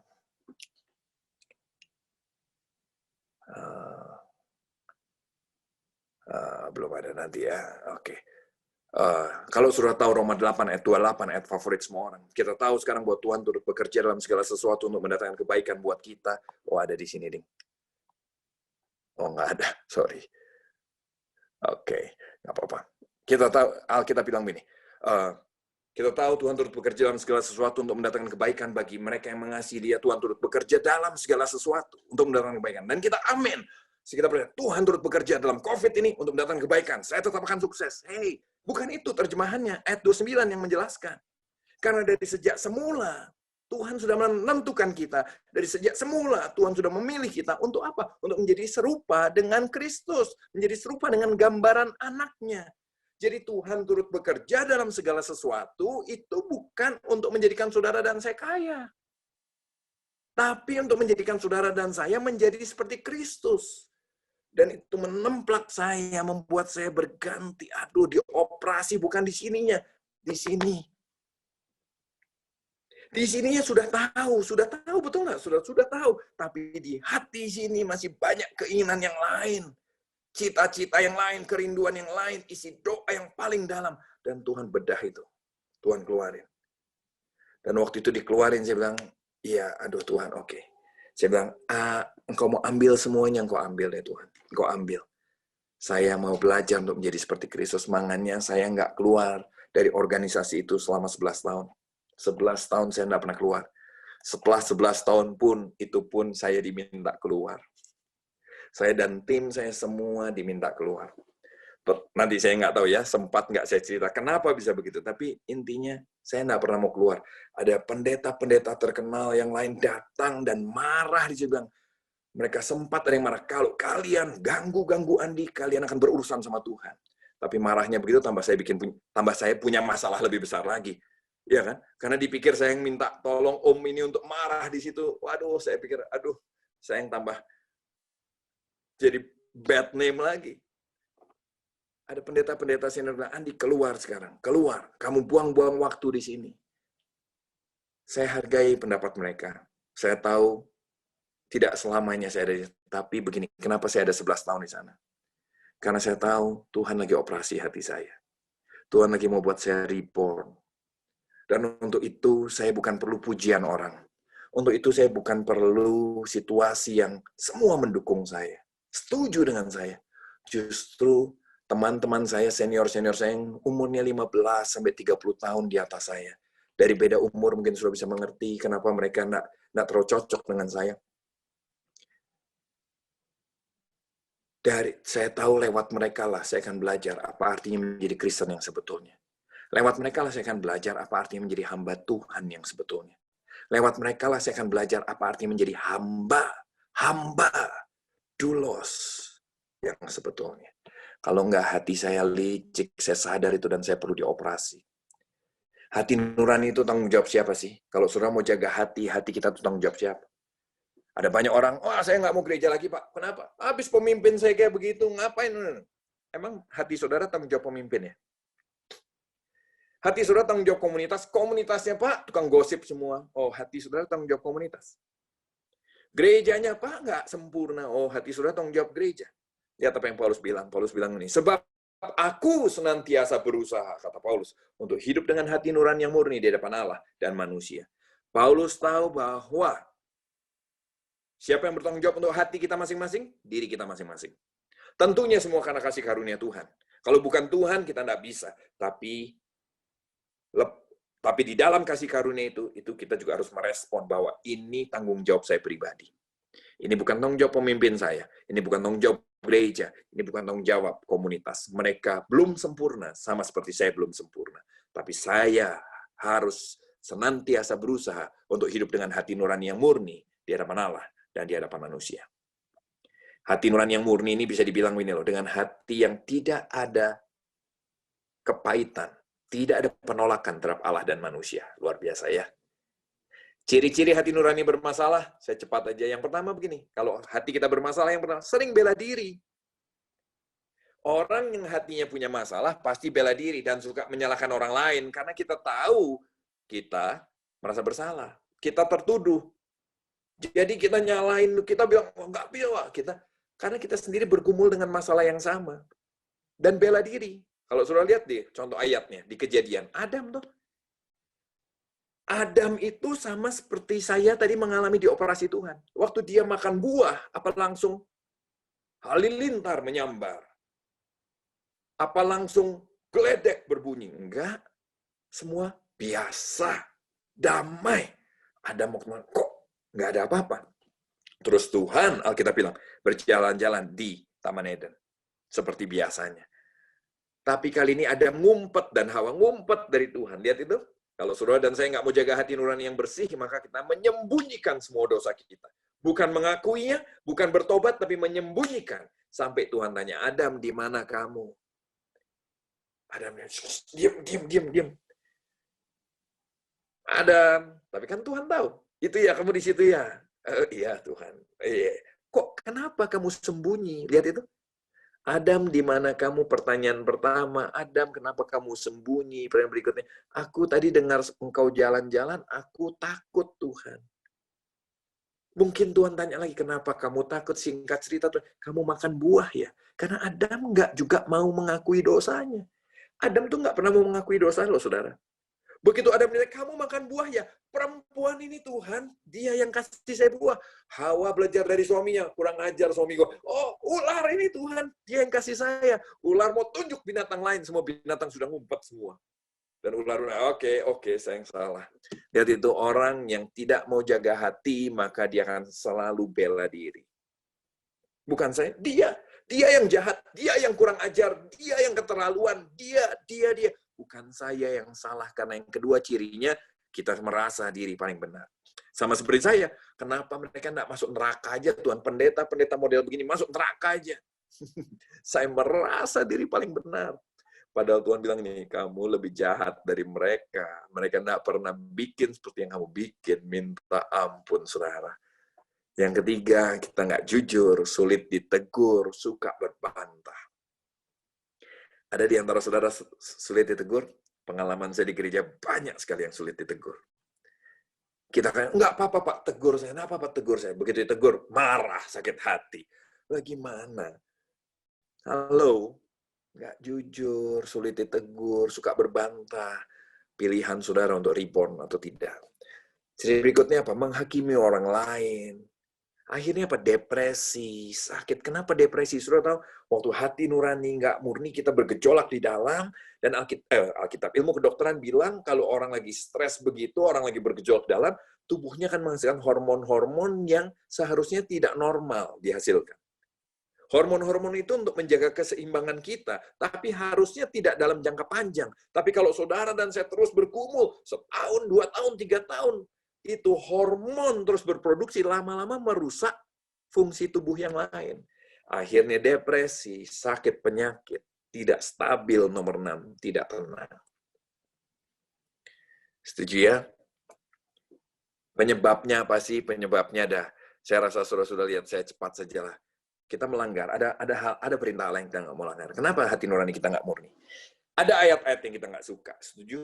Belum ada nanti ya, oke. Kalau sudah tahu Roma 8 ayat 28, ayat favorit semua orang. Kita tahu sekarang bahwa Tuhan turut bekerja dalam segala sesuatu untuk mendatangkan kebaikan buat kita. Oh, ada di sini, Ding. Oh, nggak ada, sorry. Oke, nggak apa-apa. Kita tahu, Alkitab bilang begini, kita tahu Tuhan turut bekerja dalam segala sesuatu untuk mendatangkan kebaikan bagi mereka yang mengasihi Dia. Tuhan turut bekerja dalam segala sesuatu untuk mendatangkan kebaikan. Dan kita amin. Kita percaya, Tuhan turut bekerja dalam COVID ini untuk mendatangkan kebaikan. Saya tetap akan sukses. Hey, bukan itu terjemahannya. Ayat 29 yang menjelaskan. Karena dari sejak semula, Tuhan sudah menentukan kita. Dari sejak semula, Tuhan sudah memilih kita. Untuk apa? Untuk menjadi serupa dengan Kristus. Menjadi serupa dengan gambaran anaknya. Jadi Tuhan turut bekerja dalam segala sesuatu, itu bukan untuk menjadikan saudara dan saya kaya. Tapi untuk menjadikan saudara dan saya menjadi seperti Kristus. Dan itu menemplak saya, membuat saya berganti. Aduh, dioperasi bukan di sininya. Di sini. Di sininya sudah tahu, betul nggak? Sudah tahu. Tapi di hati sini masih banyak keinginan yang lain. Cita-cita yang lain, kerinduan yang lain, isi doa yang paling dalam. Dan Tuhan bedah itu. Tuhan keluarin. Dan waktu itu dikeluarin, saya bilang, iya, aduh Tuhan, oke. Saya bilang, engkau mau ambil semuanya, engkau ambil deh Tuhan. Engkau ambil. Saya mau belajar untuk menjadi seperti Kristus. Mangannya saya nggak keluar dari organisasi itu selama 11 tahun. 11 tahun saya nggak pernah keluar. Setelah 11 tahun pun, itu pun saya diminta keluar. Saya dan tim saya semua diminta keluar. Nanti saya nggak tahu ya, sempat nggak saya cerita kenapa bisa begitu. Tapi intinya, saya nggak pernah mau keluar. Ada pendeta-pendeta terkenal yang lain datang dan marah. Dia bilang, mereka sempat ada yang marah. Kalau kalian ganggu Andi, kalian akan berurusan sama Tuhan. Tapi marahnya begitu, tambah saya punya masalah lebih besar lagi. Ya kan? Karena dipikir saya yang minta tolong om ini untuk marah di situ. Waduh, saya pikir, aduh, saya yang tambah jadi bad name lagi. Ada pendeta-pendeta senior bilang, Andi keluar sekarang, keluar. Kamu buang-buang waktu di sini. Saya hargai pendapat mereka. Saya tahu tidak selamanya saya ada, tapi begini, kenapa saya ada 11 tahun di sana? Karena saya tahu Tuhan lagi operasi hati saya. Tuhan lagi mau buat saya reborn. Dan untuk itu saya bukan perlu pujian orang. Untuk itu saya bukan perlu situasi yang semua mendukung saya. Setuju dengan saya. Justru teman-teman saya, senior-senior saya yang umurnya 15-30 tahun di atas saya. Dari beda umur mungkin sudah bisa mengerti kenapa mereka enggak terlalu cocok dengan saya. Saya tahu lewat mereka lah saya akan belajar apa artinya menjadi Kristen yang sebetulnya. Lewat mereka lah saya akan belajar apa artinya menjadi hamba Tuhan yang sebetulnya. Lewat mereka lah saya akan belajar apa artinya menjadi hamba, doulos. yang sebetulnya. Kalau nggak hati saya licik, saya sadar itu dan saya perlu dioperasi. Hati nurani itu tanggung jawab siapa sih? Kalau saudara mau jaga hati, hati kita itu tanggung jawab siapa? Ada banyak orang, wah saya nggak mau gereja lagi Pak. Kenapa? Habis pemimpin saya kayak begitu, ngapain? Emang hati saudara tanggung jawab pemimpin ya? Hati saudara tanggung jawab komunitas, komunitasnya Pak, tukang gosip semua. Oh, hati saudara tanggung jawab komunitas. Gerejanya Pak, nggak sempurna. Oh, hati saudara tanggung jawab gereja. Lihat apa yang Paulus bilang. Paulus bilang ini, sebab aku senantiasa berusaha, kata Paulus, untuk hidup dengan hati nurani yang murni di hadapan Allah dan manusia. Paulus tahu bahwa siapa yang bertanggung jawab untuk hati kita masing-masing? Diri kita masing-masing. Tentunya semua karena kasih karunia Tuhan. Kalau bukan Tuhan, kita tidak bisa. Tapi di dalam kasih karunia itu kita juga harus merespon bahwa ini tanggung jawab saya pribadi. Ini bukan tanggung jawab pemimpin saya. Ini bukan tanggung jawab gereja. Ini bukan tanggung jawab komunitas. Mereka belum sempurna, sama seperti saya belum sempurna. Tapi saya harus senantiasa berusaha untuk hidup dengan hati nurani yang murni di hadapan Allah dan di hadapan manusia. Hati nurani yang murni ini bisa dibilang ini loh, dengan hati yang tidak ada kepahitan, tidak ada penolakan terhadap Allah dan manusia. Luar biasa ya. Ciri-ciri hati nurani bermasalah, saya cepat aja. Yang pertama begini, kalau hati kita bermasalah, yang pertama, sering bela diri. Orang yang hatinya punya masalah, pasti bela diri dan suka menyalahkan orang lain, karena kita tahu kita merasa bersalah. Kita tertuduh. Jadi kita nyalain, kita bilang, oh, nggak bisa, karena kita sendiri bergumul dengan masalah yang sama. Dan bela diri. Kalau sudah lihat di contoh ayatnya, di Kejadian, Adam itu sama seperti saya tadi mengalami di operasi Tuhan. Waktu dia makan buah, apa langsung halilintar menyambar? Apa langsung geledek berbunyi? Enggak. Semua biasa, damai. Adam mau kemana? Kok nggak ada apa-apa? Terus Tuhan, Alkitab bilang, berjalan-jalan di Taman Eden. Seperti biasanya. Tapi kali ini Adam ngumpet dan Hawa ngumpet dari Tuhan. Lihat itu. Kalau saudara dan saya nggak mau jaga hati nurani yang bersih, maka kita menyembunyikan semua dosa kita. Bukan mengakuinya, bukan bertobat, tapi menyembunyikan. Sampai Tuhan tanya, Adam, di mana kamu? Adam, diam. Adam, tapi kan Tuhan tahu. Itu ya, kamu di situ ya. Iya Tuhan. Kok kenapa kamu sembunyi? Lihat itu. Adam, di mana kamu? Pertanyaan pertama. Adam, kenapa kamu sembunyi? Pertanyaan berikutnya. Aku tadi dengar engkau jalan-jalan, aku takut Tuhan. Mungkin Tuhan tanya lagi, kenapa kamu takut? Singkat cerita, kamu makan buah ya? Karena Adam nggak juga mau mengakui dosanya. Adam tuh nggak pernah mau mengakui dosa loh, saudara. Begitu Adam bilang, kamu makan buah ya? Perempuan ini Tuhan, dia yang kasih saya buah. Hawa belajar dari suaminya, kurang ajar suami gue. Oh, ular ini Tuhan, dia yang kasih saya. Ular mau tunjuk binatang lain, semua binatang sudah ngumpet semua. Dan ular, oke, saya yang salah. Lihat itu, orang yang tidak mau jaga hati, maka dia akan selalu bela diri. Bukan saya, dia yang jahat, dia yang kurang ajar, dia yang keterlaluan, dia. Bukan saya yang salah, karena yang kedua cirinya, kita merasa diri paling benar. Sama seperti saya, kenapa mereka tidak masuk neraka aja, Tuhan? Pendeta model begini, masuk neraka aja. Saya merasa diri paling benar. Padahal Tuhan bilang ini, kamu lebih jahat dari mereka. Mereka tidak pernah bikin seperti yang kamu bikin. Minta ampun, saudara. Yang ketiga, kita nggak jujur, sulit ditegur, suka berbantah. Ada di antara saudara sulit ditegur? Pengalaman saya di gereja banyak sekali yang sulit ditegur. Kita kan, nggak apa-apa Pak, tegur saya. Nggak apa-apa tegur saya. Begitu ditegur, marah, sakit hati. Bagaimana? Halo? Nggak jujur, sulit ditegur, suka berbantah. Pilihan saudara untuk reborn atau tidak. Jadi berikutnya apa? Menghakimi orang lain. Akhirnya apa? Depresi, sakit. Kenapa depresi? Sudah tahu, waktu hati nurani nggak murni, kita bergejolak di dalam, dan Alkitab, ilmu kedokteran bilang, kalau orang lagi stres begitu, orang lagi bergejolak dalam, tubuhnya akan menghasilkan hormon-hormon yang seharusnya tidak normal dihasilkan. Hormon-hormon itu untuk menjaga keseimbangan kita, tapi harusnya tidak dalam jangka panjang. Tapi kalau saudara dan saya terus bergumul, setahun, 2 tahun, 3 tahun, itu hormon terus berproduksi, lama-lama merusak fungsi tubuh yang lain. Akhirnya depresi, sakit penyakit, tidak stabil nomor 6, tidak tenang. Setuju ya? Penyebabnya apa sih? Penyebabnya saya rasa sudah lihat, saya cepat saja lah. Kita melanggar, ada perintah Allah yang kita nggak mau langgar. Kenapa hati nurani kita nggak murni? Ada ayat-ayat yang kita nggak suka, setuju?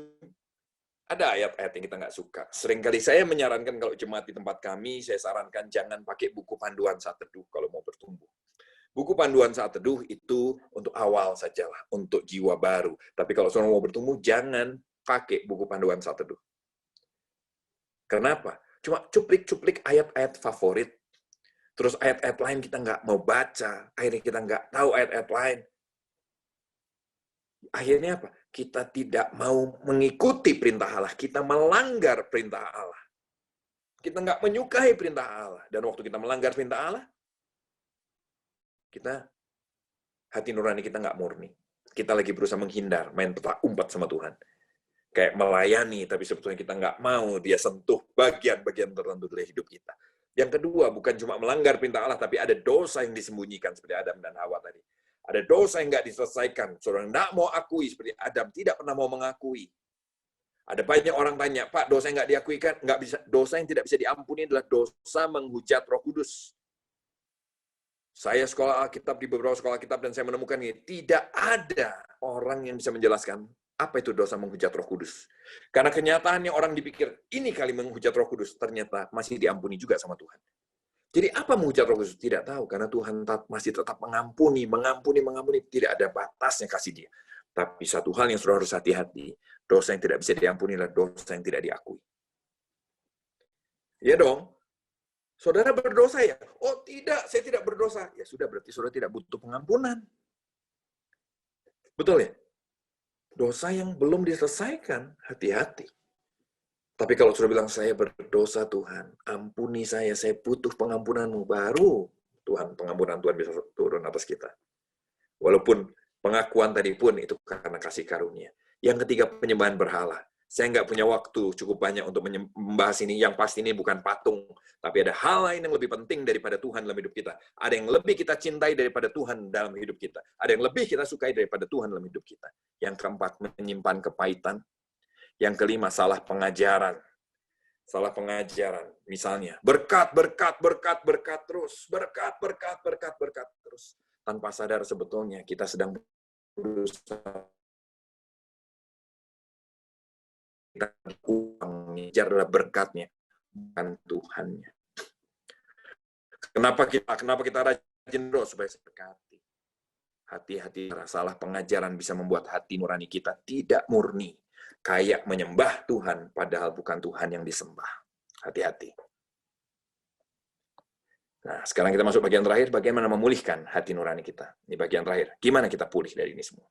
Ada ayat-ayat yang kita nggak suka. Seringkali saya menyarankan kalau jemaat di tempat kami, saya sarankan jangan pakai buku panduan saat teduh kalau mau bertumbuh. Buku panduan saat teduh itu untuk awal sajalah, untuk jiwa baru. Tapi kalau saudara mau bertumbuh, jangan pakai buku panduan saat teduh. Kenapa? Cuma cuplik-cuplik ayat-ayat favorit. Terus ayat-ayat lain kita nggak mau baca. Akhirnya kita nggak tahu ayat-ayat lain. Akhirnya apa? Kita tidak mau mengikuti perintah Allah. Kita melanggar perintah Allah. Kita nggak menyukai perintah Allah. Dan waktu kita melanggar perintah Allah, hati nurani kita nggak murni. Kita lagi berusaha menghindar, main petak umpet sama Tuhan. Kayak melayani, tapi sebetulnya kita nggak mau dia sentuh bagian-bagian tertentu dari hidup kita. Yang kedua, bukan cuma melanggar perintah Allah, tapi ada dosa yang disembunyikan, seperti Adam dan Hawa tadi. Ada dosa yang nggak diselesaikan. Saudara nggak mau akui, seperti Adam tidak pernah mau mengakui. Ada banyak orang tanya, Pak, dosa yang nggak diakui kan? Nggak bisa. Dosa yang tidak bisa diampuni adalah dosa menghujat Roh Kudus. Saya sekolah Alkitab di beberapa sekolah Alkitab dan saya menemukan ini, tidak ada orang yang bisa menjelaskan apa itu dosa menghujat Roh Kudus. Karena kenyataannya orang dipikir, ini kali menghujat Roh Kudus, ternyata masih diampuni juga sama Tuhan. Jadi apa menghujat Roh Kudus? Tidak tahu, karena Tuhan masih tetap mengampuni. Tidak ada batasnya kasih dia. Tapi satu hal yang saudara harus hati-hati, dosa yang tidak bisa diampuni adalah dosa yang tidak diakui. Ya dong. Saudara berdosa ya? Oh tidak, saya tidak berdosa. Ya sudah, berarti saudara tidak butuh pengampunan. Betul ya? Dosa yang belum diselesaikan, hati-hati. Tapi kalau sudah bilang, saya berdosa Tuhan, ampuni saya butuh pengampunanmu, baru pengampunan Tuhan bisa turun atas kita. Walaupun pengakuan tadi pun itu karena kasih karunia. Yang ketiga, penyembahan berhala. Saya nggak punya waktu cukup banyak untuk membahas ini. Yang pasti ini bukan patung, tapi ada hal lain yang lebih penting daripada Tuhan dalam hidup kita. Ada yang lebih kita cintai daripada Tuhan dalam hidup kita. Ada yang lebih kita sukai daripada Tuhan dalam hidup kita. Yang keempat, menyimpan kepahitan. Yang kelima, salah pengajaran. Salah pengajaran. Misalnya, berkat terus. Berkat terus. Tanpa sadar sebetulnya kita sedang berusaha uang, ngejar adalah berkatnya, bukan Tuhannya. Kenapa kita rajin doa? Supaya berkati. Hati-hati, salah pengajaran bisa membuat hati nurani kita tidak murni. Kayak menyembah Tuhan, padahal bukan Tuhan yang disembah. Hati-hati. Nah, sekarang kita masuk bagian terakhir, bagaimana memulihkan hati nurani kita. Ini bagian terakhir. Gimana kita pulih dari ini semua?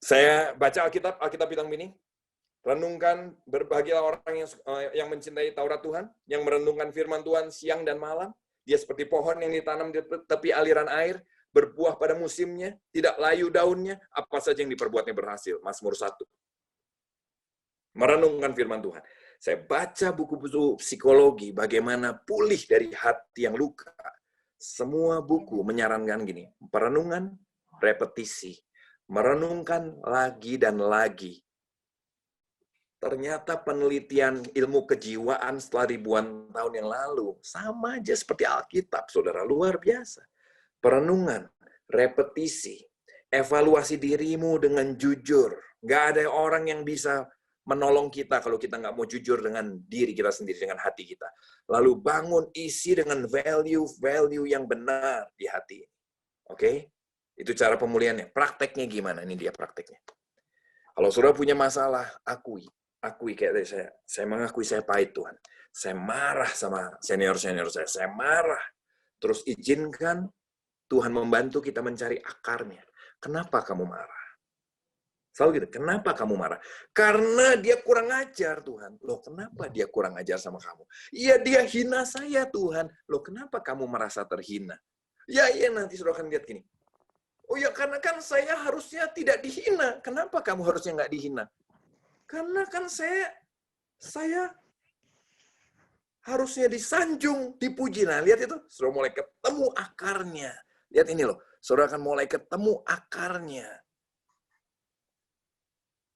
Saya baca Alkitab bilang begini, renungkan, berbahagialah orang yang mencintai Taurat Tuhan, yang merenungkan firman Tuhan siang dan malam. Dia seperti pohon yang ditanam di tepi aliran air, berbuah pada musimnya, tidak layu daunnya, apa saja yang diperbuatnya berhasil. Mazmur 1. Merenungkan firman Tuhan. Saya baca buku-buku psikologi, bagaimana pulih dari hati yang luka. Semua buku menyarankan gini, perenungan, repetisi. Merenungkan lagi dan lagi. Ternyata penelitian ilmu kejiwaan setelah ribuan tahun yang lalu sama aja seperti Alkitab, saudara, luar biasa. Perenungan, repetisi, evaluasi dirimu dengan jujur. Nggak ada orang yang bisa menolong kita kalau kita nggak mau jujur dengan diri kita sendiri, dengan hati kita. Lalu bangun isi dengan value yang benar di hati. Oke? Itu cara pemulihannya. Prakteknya gimana? Ini dia prakteknya. Kalau saudara punya masalah, akui kayak tadi saya mengakui saya pahit Tuhan. Saya marah sama senior-senior saya marah. Terus izinkan Tuhan membantu kita mencari akarnya. Kenapa kamu marah? Selalu gitu, kenapa kamu marah? Karena dia kurang ajar Tuhan. Loh, kenapa dia kurang ajar sama kamu? Iya, dia hina saya Tuhan. Loh, kenapa kamu merasa terhina? Ya, nanti saudara akan lihat gini. Oh ya, karena kan saya harusnya tidak dihina. Kenapa kamu harusnya nggak dihina? Karena kan saya harusnya disanjung, dipuji. Nah, lihat itu, saudara mulai ketemu akarnya. Lihat ini loh, saudara akan mulai ketemu akarnya.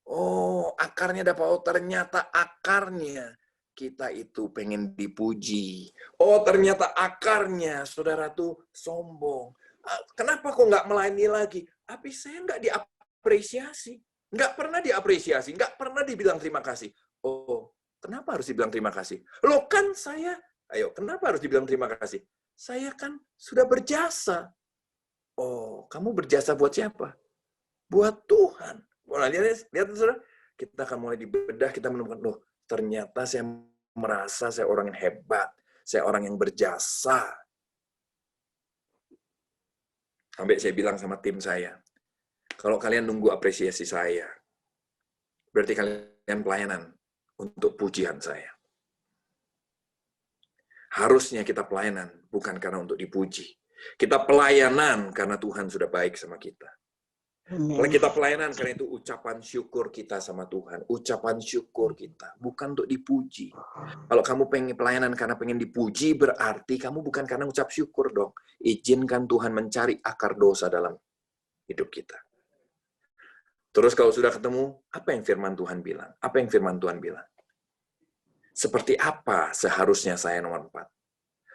Oh, akarnya dapat. Oh, ternyata akarnya kita itu pengen dipuji. Oh, ternyata akarnya saudara tuh sombong. Kenapa kok nggak melayani lagi? Tapi saya nggak diapresiasi. Nggak pernah diapresiasi. Nggak pernah dibilang terima kasih. Oh, kenapa harus dibilang terima kasih? Loh kan saya, ayo, kenapa harus dibilang terima kasih? Saya kan sudah berjasa. Oh, kamu berjasa buat siapa? Buat Tuhan. Nah, lihat saudara, kita akan mulai dibedah, kita menemukan, loh, ternyata saya merasa saya orang yang hebat, saya orang yang berjasa. Sampai saya bilang sama tim saya, kalau kalian nunggu apresiasi saya, berarti kalian pelayanan untuk pujian saya. Harusnya kita pelayanan bukan karena untuk dipuji. Kita pelayanan karena Tuhan sudah baik sama kita. Kalau kita pelayanan, karena itu ucapan syukur kita sama Tuhan. Ucapan syukur kita, bukan untuk dipuji. Kalau kamu pengen pelayanan karena pengen dipuji, berarti kamu bukan karena ucap syukur dong. Izinkan Tuhan mencari akar dosa dalam hidup kita. Terus kalau sudah ketemu, apa yang firman Tuhan bilang? Apa yang firman Tuhan bilang? Seperti apa seharusnya saya nomor 4?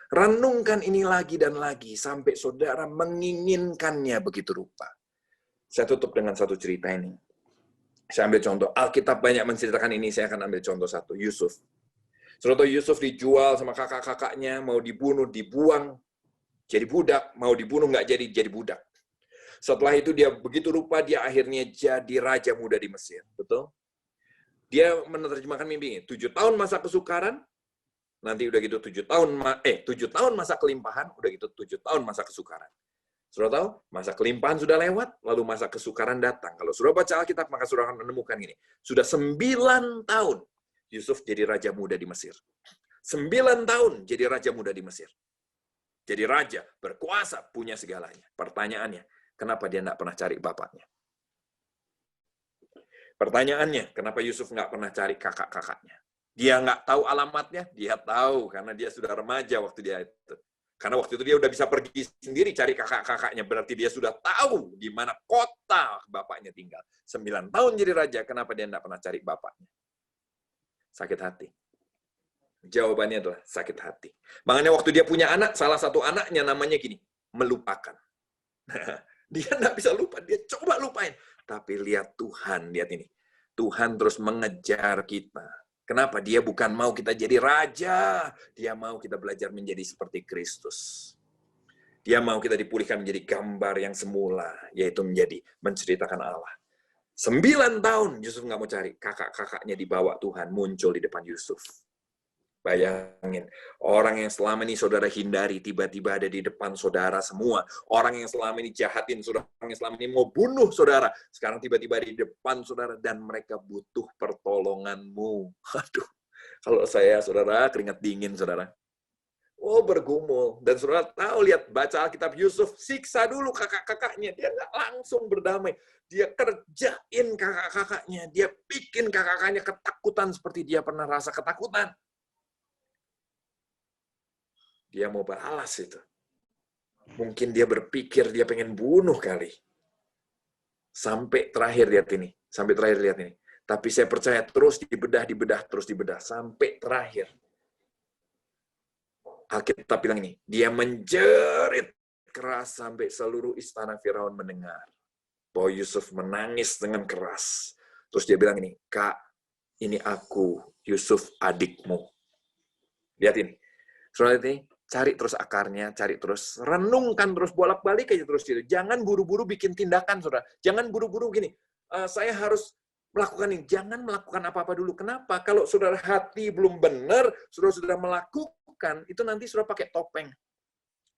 Renungkan ini lagi dan lagi, sampai saudara menginginkannya begitu rupa. Saya tutup dengan satu cerita ini. Saya ambil contoh. Alkitab banyak menceritakan ini, saya akan ambil contoh satu. Yusuf. Saudara Yusuf dijual sama kakak-kakaknya, mau dibunuh, dibuang, jadi budak. Mau dibunuh, nggak jadi budak. Setelah itu dia begitu rupa, dia akhirnya jadi raja muda di Mesir. Betul? Dia menerjemahkan mimpi ini. 7 tahun masa kesukaran, nanti udah gitu 7 tahun masa kelimpahan, udah gitu 7 tahun masa kesukaran. Saudara tahu, masa kelimpahan sudah lewat, lalu masa kesukaran datang. Kalau saudara baca Alkitab, maka saudara akan menemukan ini. Sudah 9 tahun Yusuf jadi raja muda di Mesir. 9 tahun jadi raja muda di Mesir. Jadi raja, berkuasa, punya segalanya. Pertanyaannya, kenapa dia nggak pernah cari bapaknya? Pertanyaannya, kenapa Yusuf nggak pernah cari kakak-kakaknya? Dia nggak tahu alamatnya? Dia tahu, karena dia sudah remaja waktu dia itu. Karena waktu itu dia udah bisa pergi sendiri cari kakak-kakaknya. Berarti dia sudah tahu di mana kota bapaknya tinggal. 9 tahun jadi raja, kenapa dia tidak pernah cari bapaknya? Sakit hati. Jawabannya adalah sakit hati. Makanya waktu dia punya anak, salah satu anaknya namanya gini, melupakan. Dia nggak bisa lupa, dia coba lupain. Tapi lihat Tuhan, lihat ini. Tuhan terus mengejar kita. Kenapa? Dia bukan mau kita jadi raja. Dia mau kita belajar menjadi seperti Kristus. Dia mau kita dipulihkan menjadi gambar yang semula, yaitu menjadi menceritakan Allah. 9 tahun Yusuf nggak mau cari. Kakak-kakaknya dibawa Tuhan, muncul di depan Yusuf. Bayangin, orang yang selama ini saudara hindari, tiba-tiba ada di depan saudara semua. Orang yang selama ini jahatin saudara, orang yang selama ini mau bunuh saudara, sekarang tiba-tiba di depan saudara, dan mereka butuh pertolonganmu. Aduh, kalau saya, saudara, keringat dingin, saudara. Oh, bergumul. Dan saudara tahu, lihat, baca Alkitab Yusuf, siksa dulu kakak-kakaknya. Dia nggak langsung berdamai. Dia kerjain kakak-kakaknya. Dia bikin kakak-kakaknya ketakutan seperti dia pernah rasa ketakutan. Dia mau balas itu. Mungkin dia berpikir dia pengen bunuh kali. Sampai terakhir lihat ini. Sampai terakhir lihat ini. Tapi saya percaya terus dibedah, terus dibedah. Sampai terakhir. Alkitab bilang ini. Dia menjerit keras sampai seluruh istana Firaun mendengar. Bahwa Yusuf menangis dengan keras. Terus dia bilang ini. Kak, ini aku, Yusuf adikmu. Lihat ini. Saudara ini. Cari terus akarnya, cari terus, renungkan terus, bolak-balik aja terus. Jangan buru-buru bikin tindakan, saudara. Jangan buru-buru gini, saya harus melakukan ini. Jangan melakukan apa-apa dulu. Kenapa? Kalau saudara hati belum benar, saudara sudah melakukan, itu nanti saudara pakai topeng.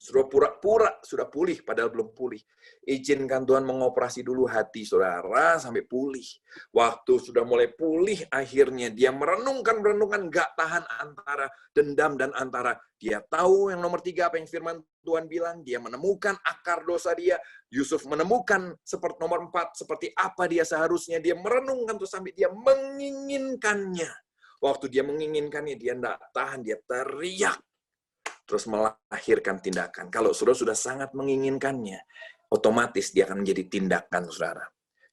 Sudah pura-pura, sudah pulih, padahal belum pulih. Izinkan Tuhan mengoperasi dulu hati saudara sampai pulih. Waktu sudah mulai pulih, akhirnya dia merenungkan, nggak tahan antara dendam dan antara. Dia tahu yang nomor 3, apa yang firman Tuhan bilang, dia menemukan akar dosa dia. Yusuf menemukan seperti nomor 4, seperti apa dia seharusnya. Dia merenungkan terus sampai dia menginginkannya. Waktu dia menginginkannya, dia tidak tahan, dia teriak. Terus melahirkan tindakan. Kalau saudara sudah sangat menginginkannya, otomatis dia akan menjadi tindakan, saudara.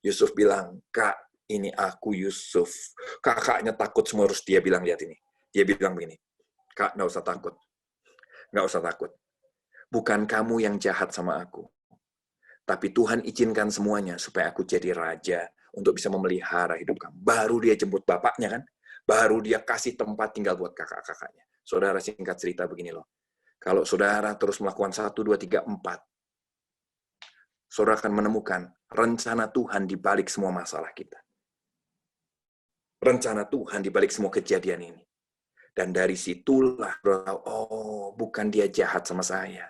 Yusuf bilang, Kak, ini aku Yusuf. Kakaknya takut semua, harus dia bilang, lihat ini. Dia bilang begini, Kak, nggak usah takut. Nggak usah takut. Bukan kamu yang jahat sama aku. Tapi Tuhan izinkan semuanya supaya aku jadi raja untuk bisa memelihara hidup kamu. Baru dia jemput bapaknya kan. Baru dia kasih tempat tinggal buat kakak-kakaknya. Saudara, singkat cerita begini loh. Kalau saudara terus melakukan 1, 2, 3, 4, saudara akan menemukan rencana Tuhan di balik semua masalah kita. Rencana Tuhan di balik semua kejadian ini. Dan dari situlah, oh, bukan dia jahat sama saya.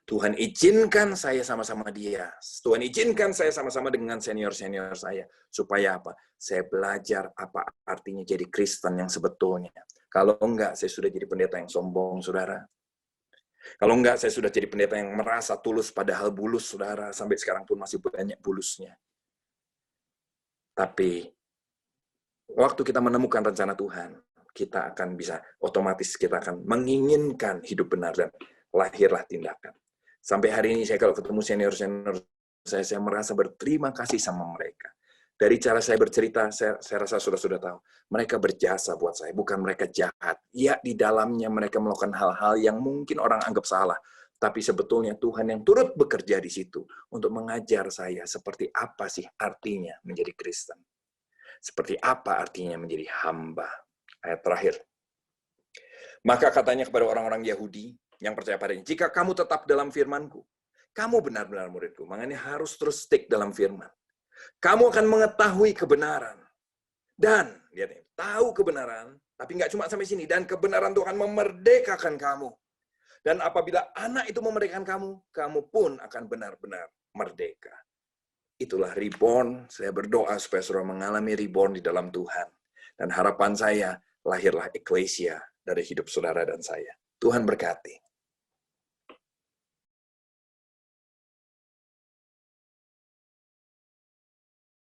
Tuhan izinkan saya sama-sama dia. Tuhan izinkan saya sama-sama dengan senior-senior saya. Supaya apa? Saya belajar apa artinya jadi Kristen yang sebetulnya. Kalau enggak, saya sudah jadi pendeta yang sombong, saudara. Kalau enggak, saya sudah jadi pendeta yang merasa tulus padahal bulus, saudara. Sampai sekarang pun masih banyak bulusnya. Tapi, waktu kita menemukan rencana Tuhan, kita akan bisa, otomatis kita akan menginginkan hidup benar dan lahirlah tindakan. Sampai hari ini saya kalau ketemu senior-senior saya merasa berterima kasih sama mereka. Dari cara saya bercerita, saya rasa sudah tahu. Mereka berjasa buat saya, bukan mereka jahat. Ya, di dalamnya mereka melakukan hal-hal yang mungkin orang anggap salah. Tapi sebetulnya Tuhan yang turut bekerja di situ untuk mengajar saya seperti apa sih artinya menjadi Kristen. Seperti apa artinya menjadi hamba. Ayat terakhir. Maka katanya kepada orang-orang Yahudi yang percaya padanya, jika kamu tetap dalam firman-Ku, kamu benar-benar murid-Ku. Makanya harus terus stick dalam firman. Kamu akan mengetahui kebenaran. Dan, lihat nih, tahu kebenaran, tapi nggak cuma sampai sini. Dan kebenaran itu akan memerdekakan kamu. Dan apabila anak itu memerdekakan kamu, kamu pun akan benar-benar merdeka. Itulah reborn. Saya berdoa supaya saudara mengalami reborn di dalam Tuhan. Dan harapan saya, lahirlah eklesia dari hidup saudara dan saya. Tuhan berkati.